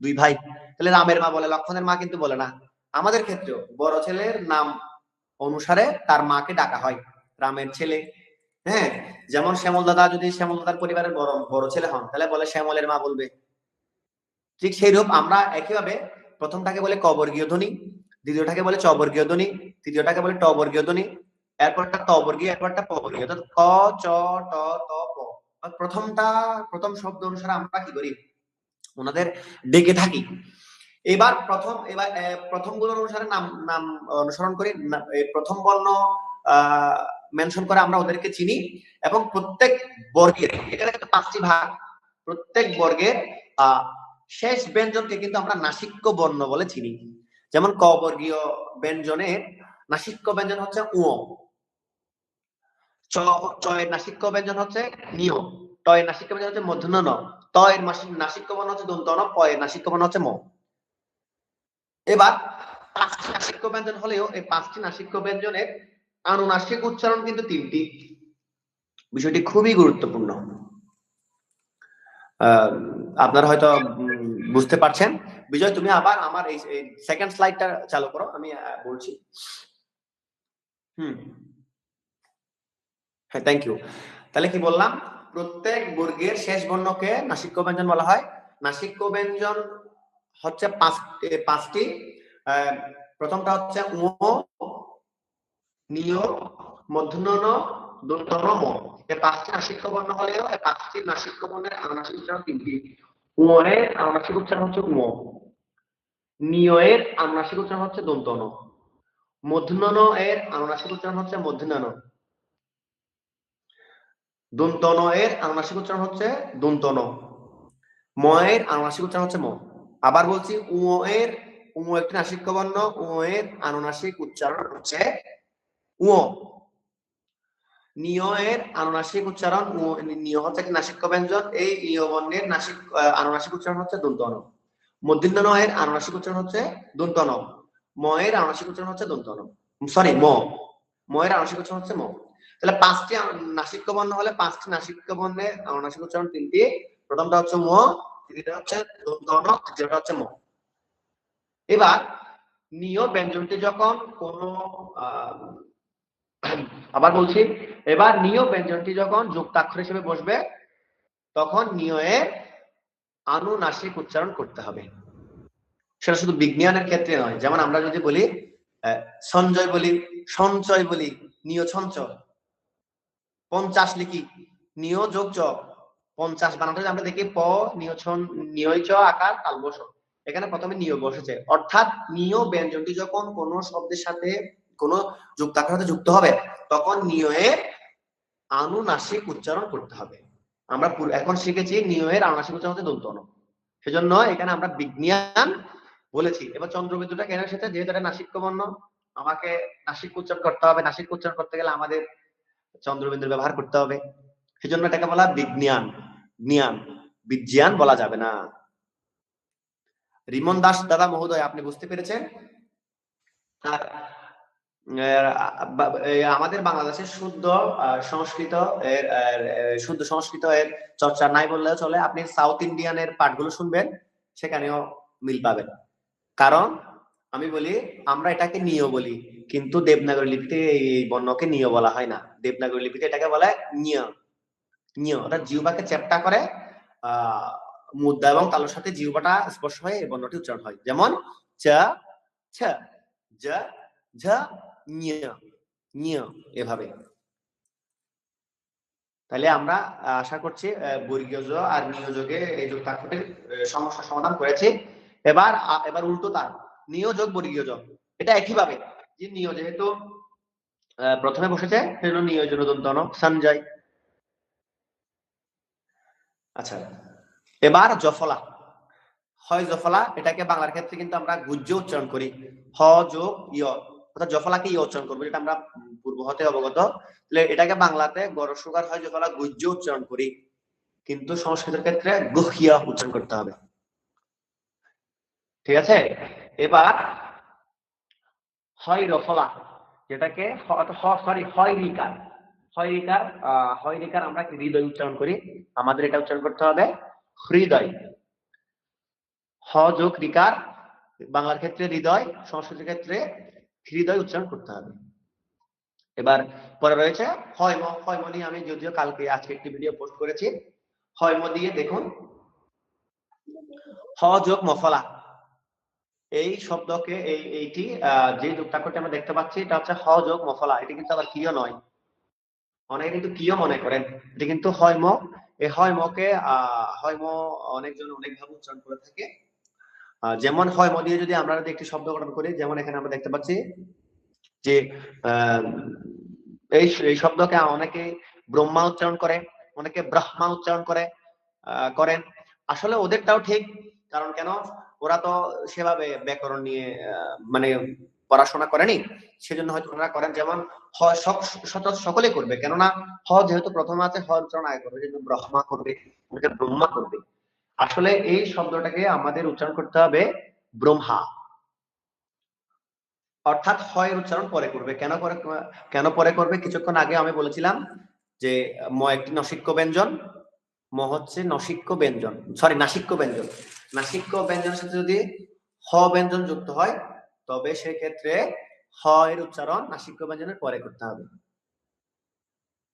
2 ভাই, তাহলে রামের মা বলে, লক্ষণের মা কিন্তু বলে না। আমাদের ক্ষেত্রেও বড় ছেলের নাম অনুসারে তার মাকে ডাকা হয় রামের ছেলে। হ্যাঁ, যেমন শ্যামল দাদা যদি শ্যামল দাদার পরিবারের বড় ছেলে হন, তাহলে বলে শ্যামলের মা বলবে। ঠিক সেই রূপ আমরা একইভাবে প্রথমটাকে বলে ক বর্গীয় ধ্বনি, দ্বিতীয়টাকে বলে চ বর্গীয় ধ্বনি, তৃতীয়টাকে বলে ট বর্গীয় ধ্বনি, এরপরটা ত বর্গীয়, এরপরটা প বর্গীয়। অর্থাৎ ক, চ, ট, ত, প। প্রথম শব্দ অনুসারে আমরা কি করি? ওনাদের ডেকে থাকি। এবার প্রথমগুলোর অনুসারে নাম নাম অনুসরণ করি, প্রথম বর্ণ মেনশন করে আমরা ওদেরকে চিনি। এবং প্রত্যেক বর্গের, এখানে 5টি ভাগ, প্রত্যেক বর্গের শেষ ব্যঞ্জনকে কিন্তু আমরা নাসিক্য বর্ণ বলে চিনি। যেমন ক বর্গীয় ব্যঞ্জনের নাসিক্য ব্যঞ্জন হচ্ছে উ, চ এর নাসিক্য ব্যঞ্জন হচ্ছে নিয়, ট এর নাসিক্য ব্যঞ্জন হচ্ছে মূর্ধন্য ণ, ত এর নাসিক্য বর্ণ হচ্ছে দন্ত ন, প এর নাসিক্য বর্ণ হচ্ছে ম। এবার 5টি নাসিক্য ব্যঞ্জন হলেও এই 5টি নাসিক্য ব্যঞ্জনের আনুনাসিক উচ্চারণ কিন্তু 3টি। বিষয়টি খুবই গুরুত্বপূর্ণ। আপনারা হয়তো বুঝতে পারছেন। বিজয়, তুমি আবার আমার এই সেকেন্ড স্লাইডটা চালু করো, আমি বলছি। হ্যাঁ, থ্যাংক ইউ। তাহলে কি বললাম? প্রত্যেক বর্গের শেষ বর্ণকে নাসিক্য ব্যঞ্জন বলা হয়। নাসিক্য ব্যঞ্জন হচ্ছে 5টি। প্রথমটা হচ্ছে উ, নিয়, মূর্ধন্য ণ, দন্ত ন, ম। এই 5টি নাসিক্য বর্ণ হলেও এই 5টি নাসিক্য বর্ণের আনুনাসিক উচ্চারণ 3টি। উ এর আনুনাসিক উচ্চারণ হচ্ছে উ, নিয় এর আনুনাসিক উচ্চারণ হচ্ছে দন্ত ন, মূর্ধন্য ণ এর আনুনাসিক উচ্চারণ হচ্ছে মূর্ধন্য ণ, দন্ত ন এর আনুনাসিক উচ্চারণ হচ্ছে দন্ত ন, ম এর আনুনাসিক উচ্চারণ হচ্ছে ম। আবার বলছি, উ একটি নাসিক্য বর্ণ, উ এর আনুনাসিক উচ্চারণ হচ্ছে উ। নিয় এর আনুনাসিক উচ্চারণ উ, নিয় হচ্ছে একটি নাসিক্য ব্যঞ্জন, এই নিয় বর্ণের আনুনাসিক উচ্চারণ হচ্ছে দন্ত ন। মূর্ধন্য ণ এর আনুনাসিক উচ্চারণ হচ্ছে দন্ত ন, ম এর আনুনাসিক উচ্চারণ হচ্ছে দন্ত ন, সরি ম এর আনুনাসিক উচ্চারণ হচ্ছে ম। তাহলে 5টি নাসিক্য বর্ণ হলে 5টি নাসিক্য বর্ণের আনুনাসিক উচ্চারণ 3টি। প্রথমটা হচ্ছে ম, দ্বিতীয়টা হচ্ছে দন্ত ন, তৃতীয়টা হচ্ছে ম। এবার নিয় ব্যঞ্জনটি যখন কোন আবার বলছি, এবার নিয় ব্যঞ্জনটি যখন যুক্তাক্ষর হিসেবে বসবে, তখন নিয় এর আনুনাসিক উচ্চারণ করতে হবে। সেটা শুধু বিজ্ঞানের ক্ষেত্রে নয়। যেমন আমরা যদি বলি সঞ্জয় বলি, সঞ্চয় বলি, নিয় সঞ্চয়। 50 লিখি, নিয় যোগ চ, 50 বানানটা আমরা দেখি প, নিয় চ আকার তালবস। এখানে প্রথমে নিয় বসেছে, অর্থাৎ নিয় ব্যঞ্জনটি যখন কোন শব্দের সাথে কোন যুক্তাক্ষরের সাথে যুক্ত হবে, তখন নিয় এর আনুনাসিক উচ্চারণ করতে হবে। আমরা এখন শিখেছি নিয় এর আনুনাসিক উচ্চারণ হচ্ছে দন্ত ন, সেজন্য এখানে আমরা বিজ্ঞান বলেছি। এবার চন্দ্রবিন্দুটা কেন এসেছে? যেহেতু এটা নাসিক্য বর্ণ, আমাকে নাসিক উচ্চারণ করতে হবে। নাসিক উচ্চারণ করতে গেলে আমাদের চন্দ্রবিন্দুর ব্যবহার করতে হবে, সেজন্য এটাকে বলা বিজ্ঞান। বিজ্ঞান বলা যাবে না। রিমন দাস দাদা মহোদয়, আপনি বুঝতে পেরেছেন? আমাদের বাংলাদেশের শুদ্ধ সংস্কৃত এর চর্চা নাই বললেও চলে। আপনি সাউথ ইন্ডিয়ানের পাঠগুলো শুনবেন, সেখানেও মিল পাবেন। কারণ আমি বলি, আমরা এটাকে নিয় বলি, কিন্তু দেবনাগরী লিপিতে এই বর্ণকে নিয় বলা হয় না। দেবনাগরী লিপিতে এটাকে বলা হয় নিয়। অর্থাৎ জিহ্বাকে চ্যাপ্টা করে মুদ্রা এবং তালুর সাথে জিহ্বাটা স্পর্শ হয়ে এই বর্ণটি উচ্চারণ হয়। যেমন চ, ছ, জ, ঝ, নিয়, এভাবে। তাহলে আমরা আশা করছি বর্গীয় জ আর নিয় যোগে এই যুক্তাক্ষরের সমস্যার সমাধান করেছি। এবার উল্টো তার নিয় যোগ বর্গীয় জ, এটা একইভাবে যে নিয় যেহেতু প্রথমে বসেছে সেজন্য নিয়ের জন্য দন্ত ন সঞ্জয়। আচ্ছা, এবার জফলা। হয় জফলা, এটাকে বাংলার ক্ষেত্রে কিন্তু আমরা গুজ্জ উচ্চারণ করি, হ যোগ ইয়, অর্থাৎ জফলাকে ইয় উচ্চারণ করবো, যেটা আমরা পূর্ব হতে অবগত। তাহলে এটাকে বাংলাতে গড় সুগার হয় জফলা, গুজ্জ উচ্চারণ করি, কিন্তু সংস্কৃতের ক্ষেত্রে গুহিয়া উচ্চারণ করতে হবে। ঠিক আছে, এবার হয় রফলা, যেটাকে সরি হয় রিকার, হয় রিকার, হয় রিকার আমরা হৃদয় উচ্চারণ করি, আমাদের এটা উচ্চারণ করতে হবে হৃদয়। হ যোগ রিকার, বাংলার ক্ষেত্রে হৃদয়, সংস্কৃতের ক্ষেত্রে হৃদয় উচ্চারণ করতে হবে। এবার পরে রয়েছে হয়ম। হয়ম নিয়ে আমি যদিও কালকে আজকে একটি ভিডিও পোস্ট করেছি। হয়ম দিয়ে দেখুন, হ যোগ মফলা, এই শব্দকে এইটি যে যুক্তাক্ষরটি আমরা দেখতে পাচ্ছি এটা হচ্ছে হ যোগ মফলা। এটি কিন্তু আবার কিয় নয়, অনেকে কিন্তু কিয় মনে করেন, এটি কিন্তু হয়ম। এই হয়মকে হয়ম অনেকজন অনেকভাবে উচ্চারণ করে থাকে। যেমন হয়ম দিয়ে যদি আমরা একটি শব্দ গঠন করি, যেমন এখানে আমরা দেখতে পাচ্ছি যে এই শব্দকে অনেকে ব্রহ্মা উচ্চারণ করে, অনেকে ব্রহ্মা উচ্চারণ করেন। আসলে ওদেরটাও ঠিক, কারণ কেন, ওরা তো সেভাবে ব্যাকরণ নিয়ে মানে পড়াশোনা করেনি, সেজন্য হয়তো ওনারা করেন। যেমন সকলে করবে, কেননা হ যেহেতু প্রথমে আছে, হ উচ্চারণ আগে করবে, যেহেতু ব্রহ্মা করবে, ব্রহ্মা করবে। আসলে এই শব্দটাকে আমাদের উচ্চারণ করতে হবে ব্রহ্মা, অর্থাৎ হয় উচ্চারণ পরে করবে। কেন পরে করবে, কিছুক্ষণ আগে আমি বলেছিলাম যে ম একটি নসিক্য ব্যঞ্জন, ম হচ্ছে নসিক্য ব্যঞ্জন, সরি নাসিক্য ব্যঞ্জন। নাসিক্য ব্যঞ্জনের সাথে যদি হ ব্যঞ্জন যুক্ত হয়, তবে সেক্ষেত্রে হ এর উচ্চারণ নাসিক্য ব্যঞ্জনের পরে করতে হবে।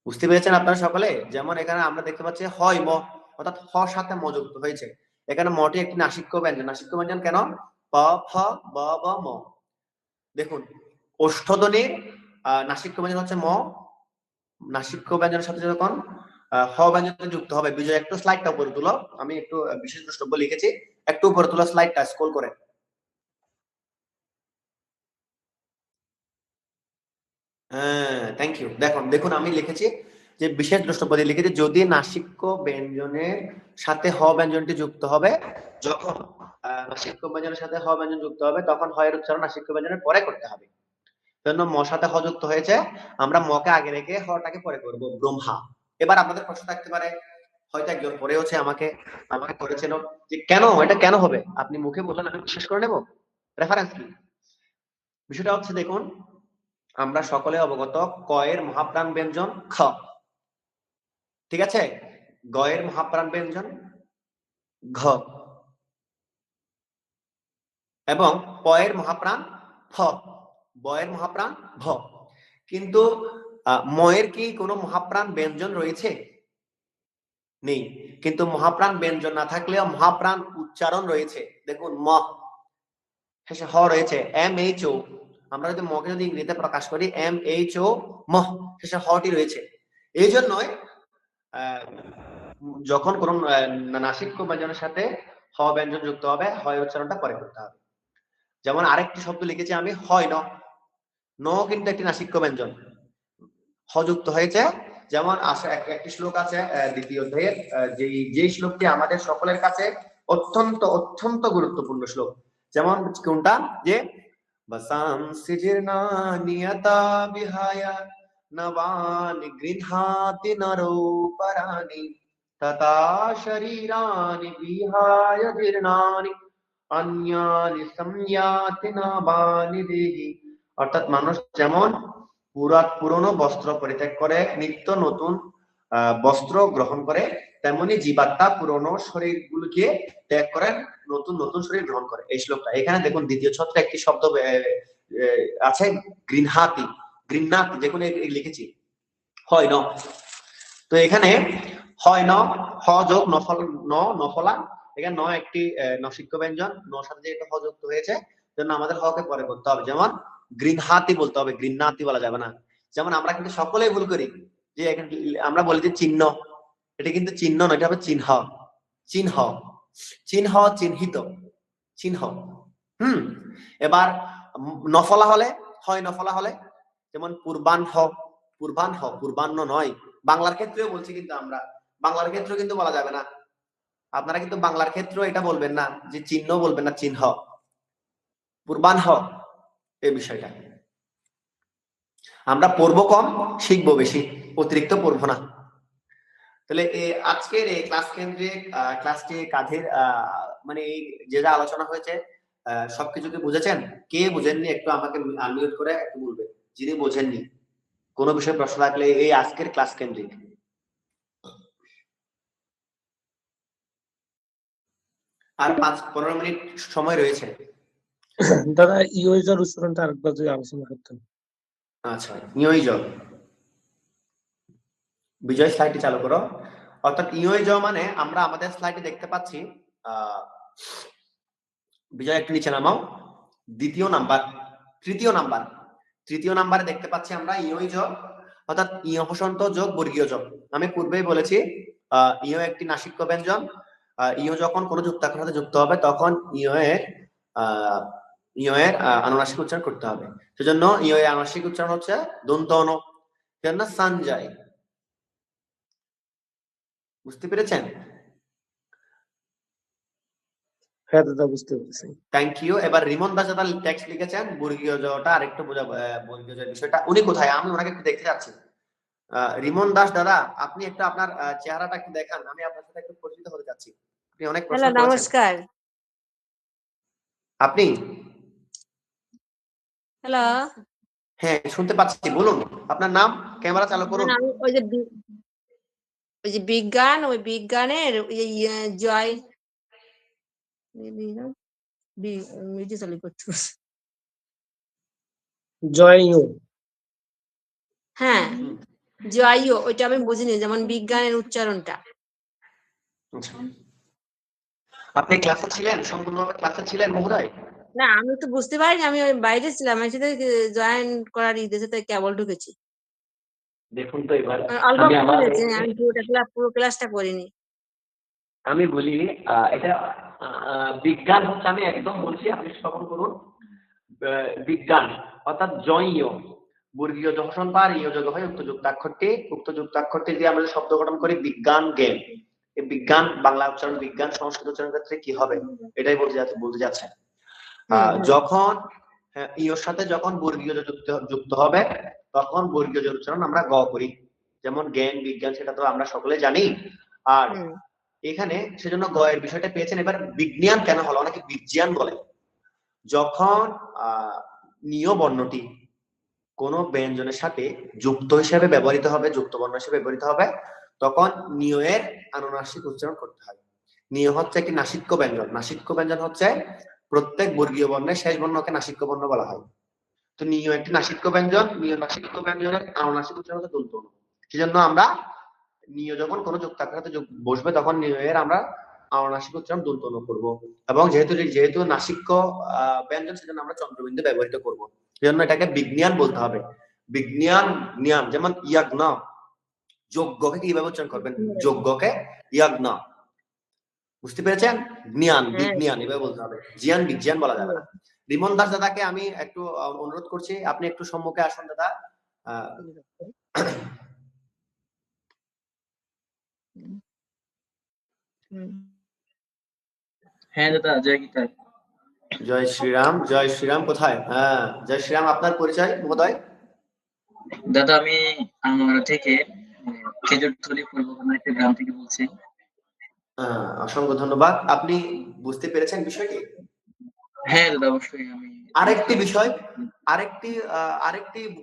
বুঝতে পেরেছেন আপনারা সকলে? যেমন এখানে আমরা দেখতে পাচ্ছি হয় ম, অর্থাৎ হ সাথে ম যুক্ত হয়েছে। এখানে মটি একটি নাসিক্য ব্যঞ্জন। নাসিক্য ব্যঞ্জন কেন, প ফ ব ব ম। দেখুন, ওষ্ঠধ্বনির নাসিক্য ব্যঞ্জন হচ্ছে ম, নাসিক্য ব্যঞ্জনের সাথে যখন হ ব্যঞ্জন যুক্ত হবে। বিজয় একটু স্লাইডটা উপরে তুলো, আমি একটু বিশেষ দ্রষ্টব্য লিখেছি, একটু উপরে তুলো স্লাইডটা স্ক্রল করে। হ্যাঁ, থ্যাংক ইউ। দেখুন আমি লিখেছি যে বিশেষ দ্রষ্টব্য দিয়ে লিখেছি, যদি নাসিক্য ব্যঞ্জনের সাথে হ ব্যঞ্জনটি যুক্ত হবে, যখন নাসিক্য ব্যঞ্জনের সাথে হ ব্যঞ্জন যুক্ত হবে, তখন হ এর উচ্চারণ নাসিক্য ব্যঞ্জনের পরে করতে হবে। জন্য ম সাথে হ যুক্ত হয়েছে, আমরা মকে আগে রেখে হটাকে পরে করব, ব্রহ্মা। এবার আপনাদের প্রশ্ন থাকতে পারে, হয়তো একজন পড়েওছে, আমাকে করেছিল যে কেন এটা কেন হবে, আপনি মুখে বললেন, আমি শেষ করে নেব, রেফারেন্স কি? বিষয়টা হচ্ছে, দেখুন আমরা সকলে অবগত, ক এর মহাপ্রাণ ব্যঞ্জন খ, ঠিক আছে, গ এর মহাপ্রাণ ব্যঞ্জন ঘ, এবং প এর মহাপ্রাণ ফ, ব এর মহাপ্রাণ ভ। কিন্তু ম এর কি কোনো মহাপ্রাণ ব্যঞ্জন রয়েছে? নেই। কিন্তু মহাপ্রাণ ব্যঞ্জন না থাকলেও মহাপ্রাণ উচ্চারণ রয়েছে। দেখুন ম শেষে হ রয়েছে, এম এইচ ও, আমরা যদি মকে যদি ইংরেজিতে প্রকাশ করি এম এইচ ও মহ, শেষে হটি রয়েছে। এই জন্যই যখন কোন নাসিক্য ব্যঞ্জনের সাথে হ ব্যঞ্জন যুক্ত হবে, হয় উচ্চারণটা পরে করতে হবে। যেমন আরেকটি শব্দ লিখেছি আমি, হয় ন, ন কিন্তু একটি নাসিক্য ব্যঞ্জন, হ যুক্ত হয়েছে। যেমন একটি শ্লোক আছে দ্বিতীয় অধ্যায়ের, যেই শ্লোকটি আমাদের সকলের কাছে অত্যন্ত অত্যন্ত গুরুত্বপূর্ণ শ্লোক। যেমন কোনটা, যে বসাংসি জীর্ণানিয়তা বিহায়া নবানি গৃহাতি নরোপরাণি তথা শরীরানি বিহায় জীর্ণানি অন্যানি সংয়াতি নবানি দেহি। অর্থাৎ মানুষ যেমন পুরনো বস্ত্র পরিত্যাগ করে নিত্য নতুন বস্ত্র গ্রহণ করে, তেমনি জীবাত্মা পুরনো শরীরগুলোকে ত্যাগ করে নতুন নতুন শরীর গ্রহণ করে। এই শ্লোকটা এখানে দেখুন, দ্বিতীয় ছত্রে একটি শব্দ আছে গৃহাতি, গৃহাতি, যেখানে লিখেছি হয় ন। তো এখানে হয় ন, হ যোগ নফলা, এখানে ন একটি নসিক্য ব্যঞ্জন, ন সাথে যেহেতু হ যুক্ত হয়েছে, জন্য আমাদের হকে পরে করতে হবে। যেমন গৃহাতি বলতে হবে, গৃহাতি বলা যাবে না। যেমন আমরা কিন্তু সকলেই ভুল করি, যে এখানে আমরা বলি যে চিহ্ন, এটা কিন্তু চিহ্ন নয়, এটা হবে চিহ্ন, চিহ্ন, চিহ্ন, চিহ্নিত, চিহ্ন। এবার নফলা হলে হয় নফলা হলে, যেমন পূর্বাহ্ন নয়। বাংলার ক্ষেত্রেও বলছি, কিন্তু আমরা বাংলার ক্ষেত্রেও কিন্তু বলা যাবে না। আপনারা কিন্তু বাংলার ক্ষেত্রেও এটা বলবেন না, যে চিহ্ন বলবেন না, চিহ্ন। পূর্বাহ্ন এই বিষয়টা আমরা পড়বো কম, শিখবো বেশি, অতিরিক্ত পড়বো না। তাহলে আজকের এই ক্লাস কেন্দ্রিক ক্লাসটি কাজের মানে এই যে যা আলোচনা হয়েছে সবকিছু কি বুঝেছেন? কে বুঝেননি একটু আমাকে আনমিউট করে একটু বলবেন, যিনি বোঝেননি। কোনো বিষয়ে প্রশ্ন থাকলে এই আজকের ক্লাস কেন্দ্রিক। আর 5-15 মিনিট সময় রয়েছে। দাদা ইউএজার উচ্চারণটা আরেকবার যদি আলোচনা করতেন। আচ্ছা, ইয়ইজ বিজয় স্লাইডটি চালু করো। অর্থাৎ ইয়ইজ মানে আমরা আমাদের স্লাইডে দেখতে পাচ্ছি, বিজয় একটু নিচে নামাও, তৃতীয় নাম্বারে দেখতে পাচ্ছি আমরা ইয়ইজ, অর্থাৎ ইয় হসন্ত যোগ বর্গীয় যোগ। আমি পূর্বেই বলেছি ইয় একটি নাসিক্য ব্যঞ্জন। ইয় যখন কোনো যুক্তাক্ষরের সাথে যুক্ত হবে তখন ইয়ের আনুনাসিক উচ্চারণ করতে হবে। সেজন্য ইয়ের আনুনাসিক উচ্চারণ হচ্ছে দন্ত ন, সেজন্য সানজাই। বুঝতে পেরেছেন? হ্যাঁ দাদা, বুঝতে পেরেছি। Thank you. এবার রিমন দাস দাদা টেক্সট লিখেছেন বর্গীয় জটা আরেকটু বোঝা, বর্গীয় জয়ের বিষয়টা উনি কোথায়, আমি ওনাকে একটু দেখতে যাচ্ছি। রিমন দাস দাদা, আপনি একটু আপনার চেহারাটা একটু দেখান, আমি আপনার সাথে একটু পরিচিত হতে যাচ্ছি। আপনি অনেক প্রশ্ন করেছেন। নমস্কার। আপনি? হ্যালো। হ্যাঁ, শুনতে পাচ্ছি, বলুন আপনার নাম, ক্যামেরা চালু করুন। আমি ওই যে বিজ্ঞান, ওই বিজ্ঞানের ওই যে জয় চালু করতে। জয় ইউ। হ্যাঁ, জয়ও, ওইটা আমি বুঝিনি, যেমন বিজ্ঞানের উচ্চারণটা। আপনি ক্লাসে ছিলেন, সম্পূর্ণভাবে ক্লাসে ছিলেন মহোদয়? না, আমি তো বুঝতে পারিনি, আমি ওই বাইরে ছিলাম, আমি সাথে জয়েন করার ইদেশে তাই কেবল ঢুকেছি। দেখুন তো এবার অল্প আমি আমার বুঝেছি, আমি পুরো ক্লাসটা করিনি। আমি বলি এটা বিজ্ঞান হচ্ছে, আমি একদম বলছি, আপনি শ্রবণ করুন। বিজ্ঞান অর্থাৎ জয়ীয় বর্গীয় যখন পার ইয় যোগ হয় উক্ত যুক্তাক্ষরটি দিয়ে আমরা শব্দ গঠন করি বিজ্ঞান জ্ঞান। এই বিজ্ঞান বাংলা উচ্চারণ, বিজ্ঞান সংস্কৃত উচ্চারণের ক্ষেত্রে কি হবে এটাই বলতে যাচ্ছে। যখন ইয়র সাথে যখন বর্গীয় যুক্ত হবে তখন বর্গীয় উচ্চারণ আমরা গ করি, যেমন জ্ঞান বিজ্ঞান, সেটা তো আমরা সকলে জানি। আর এখানে সেজন্য গ এর বিষয়টা পেয়েছেন। এবার বিজ্ঞান কেন হলো, অনেকে বিজ্ঞান বলে। যখন নিয় বর্ণটি কোন ব্যঞ্জনের সাথে যুক্ত হিসেবে ব্যবহৃত হবে, যুক্ত বর্ণ হিসেবে ব্যবহৃত হবে, তখন নিয়ের আনুনাসিক উচ্চারণ করতে হয়। নিয় হচ্ছে একটি নাসিক্য ব্যঞ্জন। নাসিক্য ব্যঞ্জন হচ্ছে প্রত্যেক বর্গীয় বর্ণের শেষ বর্ণকে নাসিক্য বর্ণ বলা হয়। তো নিয় একটি নাসিক্য ব্যঞ্জন, নিয় নাসিক্য ব্যঞ্জনের আনুনাসিক উচ্চারণ হচ্ছে দন্ত ন। সেজন্য আমরা নিয় যখন কোনো যুক্তাক্ষরে বসবে তখন নিয়ের আমরা আনুনাসিক উচ্চারণ দন্ত ন করবো, এবং যেহেতু নাসিক্য ব্যঞ্জন সেজন্য আমরা চন্দ্রবিন্দু ব্যবহৃত করব। সেজন্য এটাকে বিজ্ঞান বলতে হবে। বিজ্ঞান নিয়ম, যেমন ইয়াজ্ঞ, যজ্ঞকে কিভাবে উচ্চারণ করবেন, যজ্ঞকে ইয়াজ্ঞ। বুঝতে পেরেছেন? জ্ঞান বিজ্ঞান এভাবে বলতে হবে, জ্ঞান বিজ্ঞান বলা যাবে না। রিমন দাস দাদাকে আমি একটু অনুরোধ করছি, আপনি একটু সম্মুখে আসুন দাদা। হ্যাঁ দাদা, জয় গীতা। জয় শ্রীরাম। জয় শ্রীরাম। কোথায়? হ্যাঁ, জয় শ্রীরাম। আপনার পরিচয় মহোদয়? দাদা আমি আমার থেকে খেজুরতলি পূর্বকোনা একটা গ্রাম থেকে বলছি। অসংখ্য ধন্যবাদ। আপনি বুঝতে পেরেছেন বিষয়টি? হ্যাঁ দাদা, অবশ্যই। আমি আরেকটি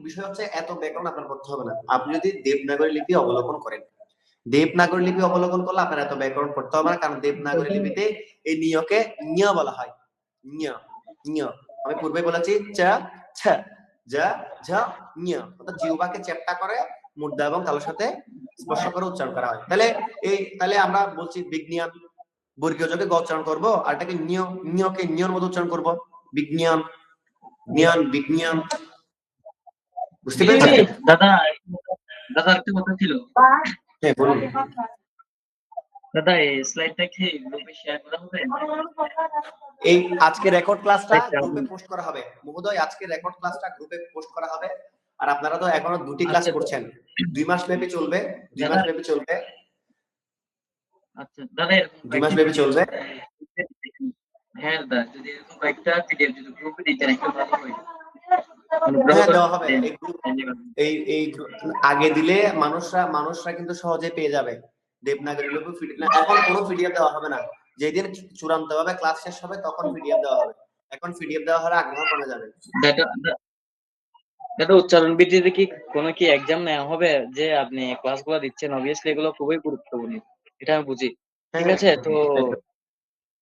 বিষয় হচ্ছে, এত ব্যাকরণ আপনার করতে হবে না। আপনি যদি দেবনাগরী লিপি অবলোকন করেন, দেবনাগরী লিপি অবলোকন করলে আপনার এত ব্যাকরণ পড়তে হবে না, কারণ দেবনাগরী লিপিতে এই নিয়কে ঞ বলা হয়। আমি পূর্বে বলেছি চ ছ জ ঝ ঞ, অর্থাৎ জিহ্বাকে চেপ্টা করে মুদ্রা এবং তালুর সাথে স্পর্শ করে উচ্চারণ করা হয়। তাহলে আমরা বলছি বিজ্ঞান, বর্গীয় যোগে গ উচ্চারণ করবো, আর এটাকে ঞকে ঞর মতো উচ্চারণ করবো, বিজ্ঞান জ্ঞান বিজ্ঞান। বুঝতে পেরেছেন দাদা? দাদা একটা কথা ছিল। হ্যাঁ বলুন। দাদা এই স্লাইডটা কি গ্রুপে শেয়ার করা হবে? এই আজকে রেকর্ড ক্লাসটা আচ্ছা, গ্রুপে পোস্ট করা হবে মহোদয়, আজকে রেকর্ড ক্লাসটা গ্রুপে পোস্ট করা হবে। আর আপনারা তো এখনো 2টি ক্লাস আচ্ছা, করছেন, 2 মাস ব্যাপী চলবে, 2 দাদা মাস ব্যাপী চলবে, আচ্ছা দাদা এরকম 2 মাস ব্যাপী চলবে। হ্যাঁ দাদা, যদি এরকম কয়েকটা পিডিএফ যদি গ্রুপে দিতেন একটু ভালো হয়। হ্যাঁ দেওয়া হবে। এই গ্রুপ এই আগে দিলে মানুষরা কিন্তু সহজে পেয়ে যাবে। দেবনাগরী লিপি পিডিএফ এখন কোনো পিডিএফ দেওয়া হবে না। যেদিন চূড়ান্ত ভাবে ক্লাস শেষ হবে তখন পিডিএফ দেওয়া হবে। এখন পিডিএফ দেওয়া হলে আগ্রহ কমে যাবে। দাদা উচ্চারণ ভিত্তিতে কি কোনো কি এক্সাম নেওয়া হবে? যে আপনি ক্লাসগুলো দিচ্ছেন অবভিয়াসলি এগুলো খুবই গুরুত্বপূর্ণ, এটা আমি বুঝি, ঠিক আছে। তো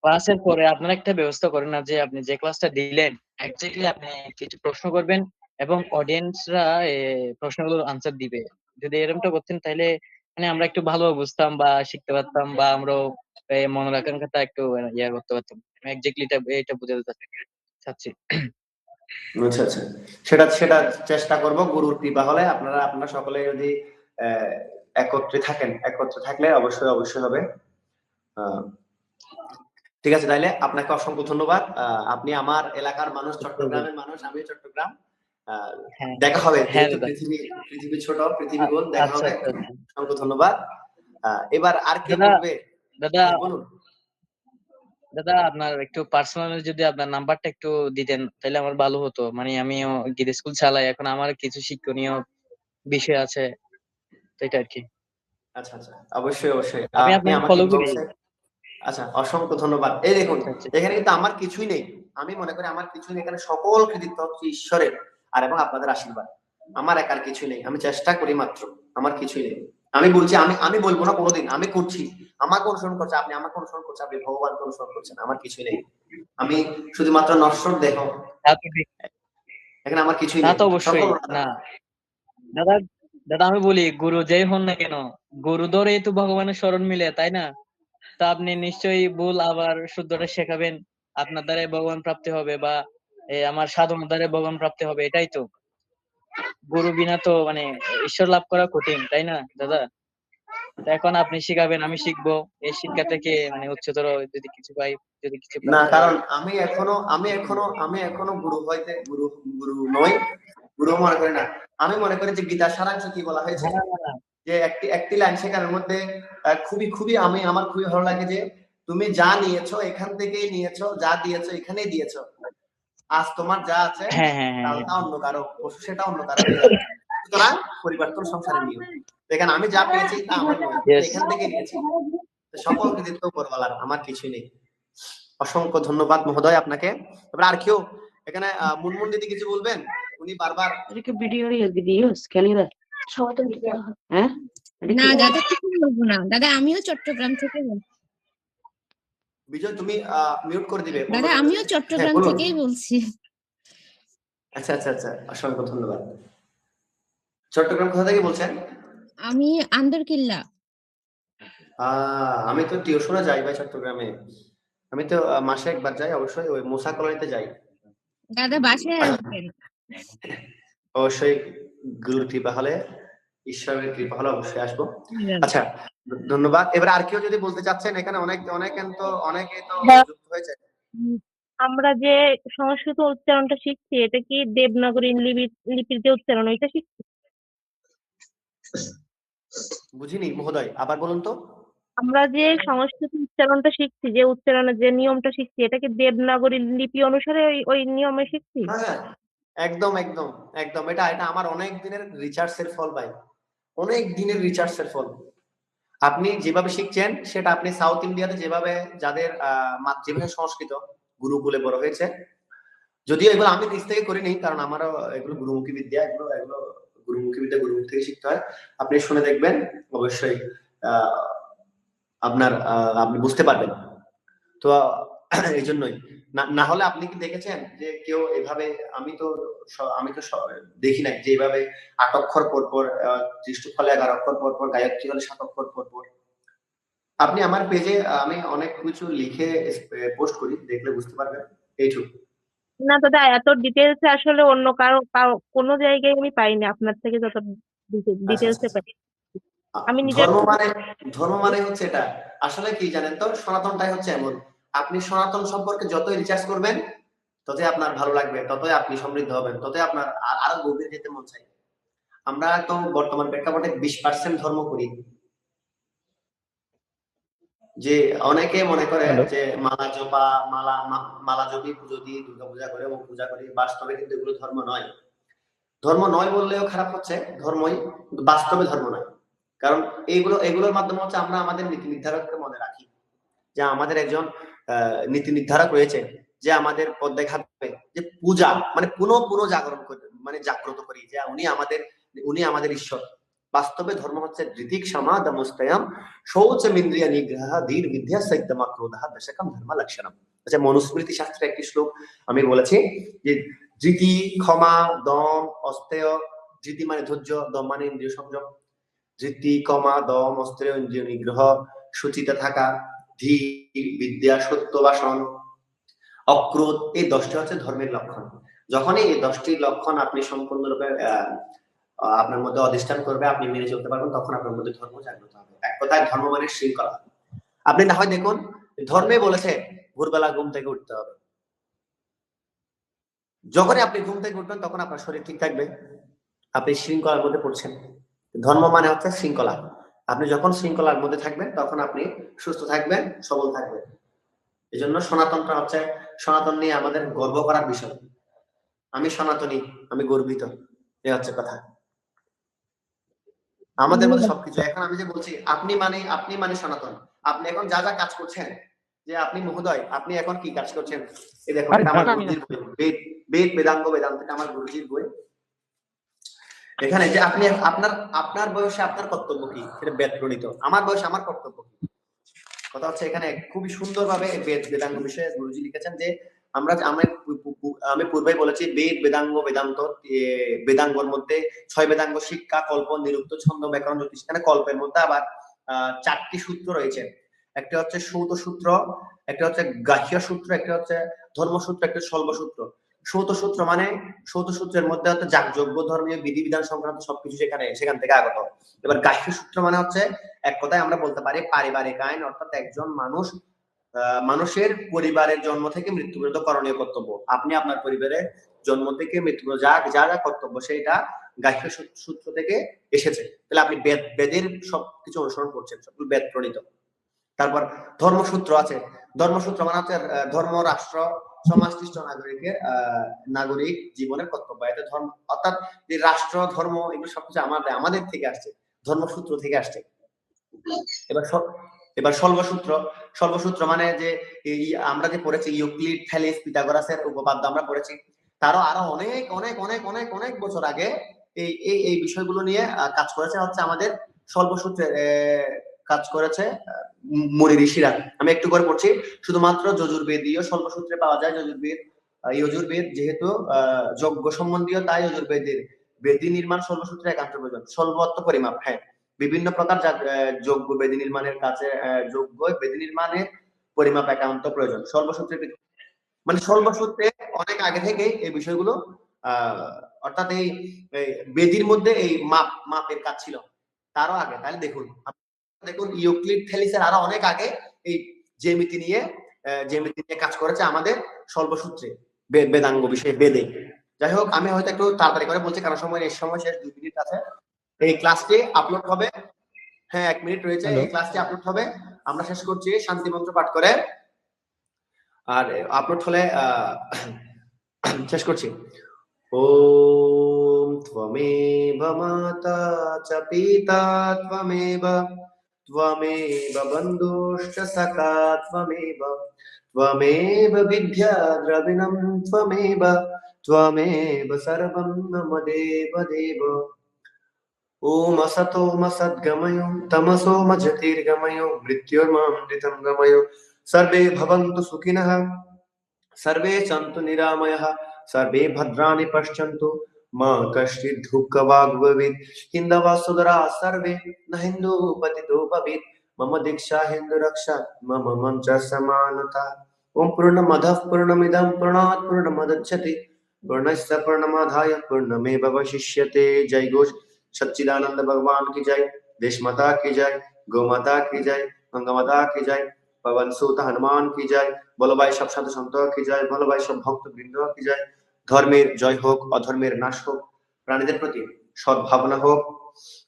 ক্লাসের পরে আপনারা একটা ব্যবস্থা করেন না যে আপনি যে ক্লাসটা দিলেন এক্স্যাক্টলি আপনি কিছু প্রশ্ন করবেন এবং অডিয়েন্সরা প্রশ্নগুলোর আনসার দিবে। যদি এরকমটা করতেন তাহলে মানে আমরা একটু ভালো বুঝতাম বা শিখতে পারতাম বা আমরাও মনে রাখার কথা একটু ইয়া করতে পারতাম। এক্স্যাক্টলি এটা বুঝাতে চাচ্ছি। আচ্ছা আচ্ছা, সেটা সেটা চেষ্টা করব। গুরুর কৃপা হলে আপনারা সকলে যদি একত্রে থাকলে অবশ্যই অবশ্যই হবে। ঠিক আছে, তাইলে আপনাকে অসংখ্য ধন্যবাদ। আপনি আমার এলাকার মানুষ, চট্টগ্রামের মানুষ, আমি চট্টগ্রাম। দেখা হবে, যেহেতু পৃথিবী ছোট, পৃথিবী গোল, দেখা হবে। অসংখ্য ধন্যবাদ। এবার আর কি বলবে দাদা? বলুন। দাদা আপনার একটু পার্সোনাল যদি আপনার নাম্বারটা একটু দিতেন তাহলে আমার ভালো হতো। মানে আমিও গিয়ে স্কুল চালাই, এখন আমার কিছু শিক্ষণীয় বিষয় আছে, তো এটা আর কি। আচ্ছা আচ্ছা, অবশ্যই অবশ্যই আমি আপনি আপনাকে আমাকে ফলো করি। ইনবক্সে। আচ্ছা, অসংখ্য ধন্যবাদ। এই দেখুন, এখানে কিন্তু আমার কিছুই নেই। আমি মনে করি আমার কিছুই নেই, এখানে সকল কৃতিত্ব হচ্ছে ঈশ্বরের আর এবং আপনাদের আশীর্বাদ। আমার একার কিছুই নেই, আমি চেষ্টা করি মাত্র, আমার কিছুই নেই। আমি বলছি, আমি বলবো না কোনোদিন আমি করছি, আমাকে অনুসরণ করছে, আপনি আমাকে অনুসরণ করছেন, আপনি ভগবানকে অনুসরণ করছেন, আমার কিছুই নেই। আমি শুধুমাত্র নশ্বর দেহ, এখানে আমার কিছুই তা নেই। তো অবশ্যই না দাদা। দাদা আমি বলি, গুরু যেই হন না কেন, গুরু ধরেই তো ভগবানের শরণ মিলে, তাই না? তা আপনি নিশ্চয়ই ভুল আবার শুদ্ধটা শেখাবেন, আপনার দ্বারাই ভগবান প্রাপ্তি হবে বা আমার সাধনার দ্বারাই ভগবান প্রাপ্তি হবে, এটাই তো। গুরু বিনা তো মানে ঈশ্বর লাভ করা কঠিন, তাই না দাদা? এখন আপনি শিখাবেন, আমি শিখবো, এই শিক্ষা থেকে মানে উচ্চতর যদি কিছু পাই, যদি কিছু না, প্রাপ্ত কারণ হয়। আমি এখনো গুরু হইতে গুরু নই, গুরু মনে করি না। আমি মনে করি যে গীতার সারাংশ কি বলা হয়েছে, যে একটি লাইন সেখানের মধ্যে খুবই আমার খুবই ভালো লাগে যে তুমি যা নিয়েছো এখান থেকেই নিয়েছো, যা দিয়েছো এখানেই দিয়েছো। আজ তোমার যা আছে কাল তা অন্য কারো, পশু সেটা অন্য কারো হয়ে যাবে। সুতরাং পরিবর্তন সংসারের নিয়ম। দেখেন আমি যা পেয়েছি তা আমার নয়, এখান থেকে নিয়েছি। সকল কৃতিত্ব উপরওয়ালার, আমার কিছুই নেই। অসংখ্য ধন্যবাদ মহোদয় আপনাকে। এবার আর কেউ এখানে মুনমুন দিদি কিছু বলবেন? উনি বারবার না দাদা, কিছু বলবো না দাদা, আমিও চট্টগ্রাম থেকে বলছি। বিজয় তুমি মিউট করে দিবে। দাদা আমিও চট্টগ্রাম থেকেই বলছি। আচ্ছা আচ্ছা আচ্ছা, অসংখ্য ধন্যবাদ। চট্টগ্রাম কোথা থেকে বলছেন? আমি আন্দরকিল্লা। আমি তো টিউশনে যাই ভাই চট্টগ্রামে। আমি তো মাসে একবার যাই, অবশ্যই ওই মুসা কলোনিতে যাই। দাদা বাসায় আসবেন। অবশ্যই গুরুর কৃপা হলে, ঈশ্বরের কৃপা হলে অবশ্যই আসবো। আচ্ছা, ধন্যবাদ। এবার আর কেউ যদি বলতে চাচ্ছেন, এখানে অনেকে তো যুক্ত হয়েছে। আমরা যে সংস্কৃত উচ্চারণটা শিখছি, এটা কি দেবনাগরী লিপির যে উচ্চারণ, ওইটা শিখছি? বুঝিনি মহোদয়, আবার বলুন তো। আমরা যে সংস্কৃত উচ্চারণটা শিখছি, যে উচ্চারণের যে নিয়মটা শিখছি, এটা কি দেবনাগরী লিপি অনুসারে ওই নিয়মে শিখছি? হ্যাঁ, একদম একদম একদম। এটা আমার অনেক দিনের রিসার্চের ফল ভাই, অনেক দিনের রিসার্চের ফল। আপনি যেভাবে শিখছেন সেটা আপনি সাউথ ইন্ডিয়াতে যেভাবে, যাদের মাতৃভাষা সংস্কৃত, গুরুকুলে বড় হয়েছে, যদিও এগুলো আমি নিজ থেকে করিনি, কারণ আমারও এগুলো গুরুমুখী বিদ্যা, এগুলো গুরুমুখী বিদ্যা গুরুমুখ থেকে শিখতে হয়। আপনি শুনে দেখবেন, অবশ্যই আপনি বুঝতে পারবেন। তো এই জন্যই না হলে আপনি কি দেখেছেন যে কেউ এভাবে, আমি তো দেখি নাই যে এভাবে 8 অক্ষর পর দৃষ্টফলে 11 অক্ষর পর গায়ত্রী হলে 7 অক্ষর পর। আপনি আমার পেজে আমি অনেক কিছু লিখে পোস্ট করি, দেখলে বুঝতে পারবেন। এইটুকু। না দাদা, এত ডিটেলস আসলে অন্য কারো কোনো জায়গায় আমি পাইনি, আপনার থেকে যত ডিটেলসে পাই। আমি নিজের ধর্ম মানে হচ্ছে এটা আসলে কি জানেন তো, সনাতনটাই হচ্ছে এমন, আপনি সনাতন সম্পর্কে যতই রিসার্চ করবেন ততই আপনার ভালো লাগবে, ততই আপনি সমৃদ্ধ হবেন, ততই আপনার আরো গভীর যেতে মন চাই। আমরা তো বর্তমান প্রেক্ষাপটে 20% ধর্ম করি, যে অনেকে মনে করে যে মালা জপা মালা জপি পুজো দিয়ে দুর্গা পূজা করে ও পূজা করি, বাস্তবে কিন্তু এগুলো ধর্ম নয়। ধর্ম নয় বললেও খারাপ হচ্ছে, ধর্মই, কিন্তু বাস্তবে ধর্ম নয়। কারণ এগুলোর মাধ্যমে হচ্ছে আমরা আমাদের নীতি নির্ধারককে মনে রাখি, যে আমাদের একজন নীতি নির্ধারক রয়েছে, যে আমাদের পথ দেখাবে, যে পূজা মানে পুনঃ জাগরণ করে, মানে জাগ্রত করি যে উনি আমাদের ঈশ্বর। বাস্তবে ধর্ম হচ্ছে ধৃতিক সমাদমস্তয়ম শৌচমিন্দ্রিয় নিগ্রহ ধীর বিদ্যা সৈত্যমা ক্রোধ দশকম ধর্ম লক্ষণম। আচ্ছা, মনুস্মৃতি শাস্ত্রে একটি শ্লোক আমি বলেছি যে ধৃতি, ক্ষমা, দম, অস্তেয়। ধৃতি মানে ধৈর্য, দম মানে ইন্দ্রিয় সংযম, ধৃতি, ক্ষমা, দম, অস্তেয় ইন্দ্রিয় নিগ্রহ, সুচিতে থাকা, ধীর বিদ্যা, সত্য ভাষণ, অক্রোধ, এই 10টি হচ্ছে ধর্মের লক্ষণ। যখনই এই 10টি লক্ষণ আপনি সম্পূর্ণরূপে আপনার মধ্যে অধিষ্ঠান করবে, আপনি মেনে চলতে পারবেন, তখন আপনার মধ্যে ধর্ম জাগ্রত হবে। এক কথায় ধর্ম মানে শৃঙ্খলা। আপনি না হয় দেখুন, ধর্মে বলেছে ভোরবেলা ঘুম থেকে উঠতে হবে। যখনই আপনি ঘুম থেকে উঠবেন তখন আপনার শরীর ঠিক থাকবে, আপনি শৃঙ্খলার মধ্যে পড়ছেন। ধর্ম মানে হচ্ছে শৃঙ্খলা। আপনি যখন শৃঙ্খলার মধ্যে থাকবেন তখন আপনি সুস্থ থাকবেন, সবল থাকবেন। এই জন্য সনাতনটা হচ্ছে, সনাতন নিয়ে আমাদের গর্ব করার বিষয়। আমি সনাতনী, আমি গর্বিত, এই হচ্ছে কথা। আমাদের মধ্যে সবকিছু। এখন আমি যে বলছি আপনি মানে সনাতন, আপনি এখন যা যা কাজ করছেন, যে আপনি মহোদয় আপনি এখন কি কাজ করছেন, এই দেখুন এটা আমার গুরুজির বই, বেদ বেদাঙ্গ বেদান্ত, এটা আমার গুরুজির বই। এখানে যে আপনি আপনার বয়সে আপনার কর্তব্য কি, সেটা বেদ প্রণীত। আমার বয়সে আমার কর্তব্য কি, কথা হচ্ছে এখানে খুবই সুন্দরভাবে বেদ বেদাঙ্গ বিষয়ে গুরুজি লিখেছেন যে আমি পূর্বেই বলেছি বেদ বেদাঙ্গ বেদান্ত, বেদাঙ্গর মধ্যে 6 বেদাঙ্গ শিক্ষা, কল্প, নিরুক্ত, ছন্দ, ব্যাকরণ, জ্যোতিষ। এখানে কল্পের মধ্যে আবার 4টি সূত্র রয়েছে। একটা হচ্ছে সৌত সূত্র, একটা হচ্ছে গাহ্য সূত্র, একটা হচ্ছে ধর্মসূত্র, একটা স্বল্প সূত্র। সৌত সূত্রের মধ্যে হচ্ছে যাগযজ্ঞ, ধর্মীয় বিধিবিধান সংক্রান্ত সবকিছু সেখান থেকে আগত। এবার গাহ্য সূত্র মানে হচ্ছে এক কথায় আমরা বলতে পারি পারিবারিক আইন, অর্থাৎ একজন মানুষের পরিবারের জন্ম থেকে মৃত্যু পর্যন্ত করণীয় কর্তব্য। আপনি আপনার পরিবারের জন্ম থেকে মৃত্যু যা যা কর্তব্য সেটা গাহ্য সূত্র থেকে এসেছে। তাহলে আপনি বেদের সবকিছু অনুসরণ করছেন, সবগুলো বেদ প্রণীত। তারপর ধর্মসূত্র আছে। ধর্মসূত্র মানে হচ্ছে ধর্ম, রাষ্ট্র, সমাজনিষ্ঠ নাগরিক জীবনের কর্তব্য। এটা ধর্ম, অর্থাৎ রাষ্ট্র, ধর্ম, এগুলো সবকিছু আমাদের থেকে আসছে, ধর্মসূত্র থেকে আসছে। এবার স্বল্পসূত্র মানে যে আমরা যে পড়েছি ইউক্লিড, থ্যালেস, পিথাগোরাসের উপপাদ্য আমরা পড়েছি, তারও আরো অনেক অনেক অনেক অনেক অনেক বছর আগে এই বিষয়গুলো নিয়ে কাজ করেছে হচ্ছে আমাদের স্বল্পসূত্রে কাজ করেছে মুনি ঋষিরা। আমি একটু করে পড়ছি। শুধুমাত্র যজুর্বেদীয় স্বল্পসূত্রে পাওয়া যায়। যজুর্বেদ যেহেতু যজ্ঞ সম্বন্ধীয়, তাই যজুর্বেদের বেদী নির্মাণ স্বল্পসূত্রে একান্ত প্রয়োজন। স্বল্পত্ব পরিমাপ, হ্যাঁ, বিভিন্ন প্রকার যজ্ঞ বেদী নির্মাণের কাছে যজ্ঞ বেদী নির্মাণের পরিমাপ একান্ত প্রয়োজন। স্বল্পসূত্রে অনেক আগে থেকে এই বিষয়গুলো অর্থাৎ এই বেদির মধ্যে এই মাপের কাজ ছিল, তারও আগে। তাহলে দেখুন ইউক্লিড, থ্যালিসের আরো অনেক আগে এই জ্যামিতি নিয়ে কাজ করেছে আমাদের স্বল্পসূত্রে, বেদাঙ্গ বিষয়ে, বেদে। যাই হোক, আমি হয়তো একটু তাড়াতাড়ি করে বলছি কারণ সময় শেষ, 2 মিনিট আছে। এই ক্লাসটি আপলোড হবে, হ্যাঁ 1 মিনিট রয়েছে, এই ক্লাসটি আপলোড হবে। আমরা শেষ করছি শান্তি মন্ত্র পাঠ করে, আর আপলোড হলে শেষ করছি। ওম ত্বমেব মাতা চ পিতা ত্বমেব বন্ধুশ্চ সখা ত্বমেব বিদ্যা দ্রবিণম ত্বমেব সর্বং মম দেব দেব। ओम असतो मसद्गमयो तमसो मज्योतिर्गमयो मृत्योर्मामृतं गमयो। सर्वे भवन्तु सुखिनः, सर्वे सन्तु निरामयः, सर्वे भद्राणि पश्यन्तु, मा कश्चित् दुःखभाग् भवेत्। हिन्दवः सुदराः सर्वे न हिन्दू पतितो भवेत्। मम दीक्षा हिन्दू रक्षा, मम मञ्च समानता। ओम पूर्णमदः पूर्णमिदं पूर्णात् पूर्णमुदच्यते, पूर्णस्य पूर्णमादाय पूर्णमेवावशिष्यते। जय घोष सच्चिदानंद भगवान की जय। देश माता की जय, गौ माता की जय, गंगा माता की जय, पवन सुत हनुमान की जय, বলো ভাই সব সাধু সন্ত কি জয়, বলো ভাই সব ভক্ত বৃন্দ কি জয়। ধর্মের জয় হোক, অধর্মের নাশ হোক, প্রাণীদের প্রতি সদ্ভাবনা হোক,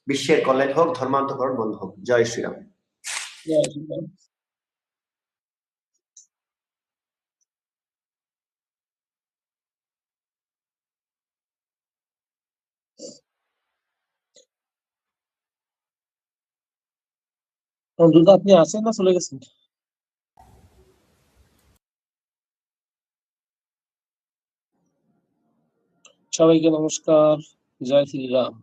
বিশ্বের কল্যাণ হোক, ধর্মান্তকরণ বন্ধ হোক। জয় শ্রীরাম। জয় শ্রীরাম। দুদা আপনি আছেন না চলে গেছেন? সবাইকে নমস্কার, জয় শ্রীরাম।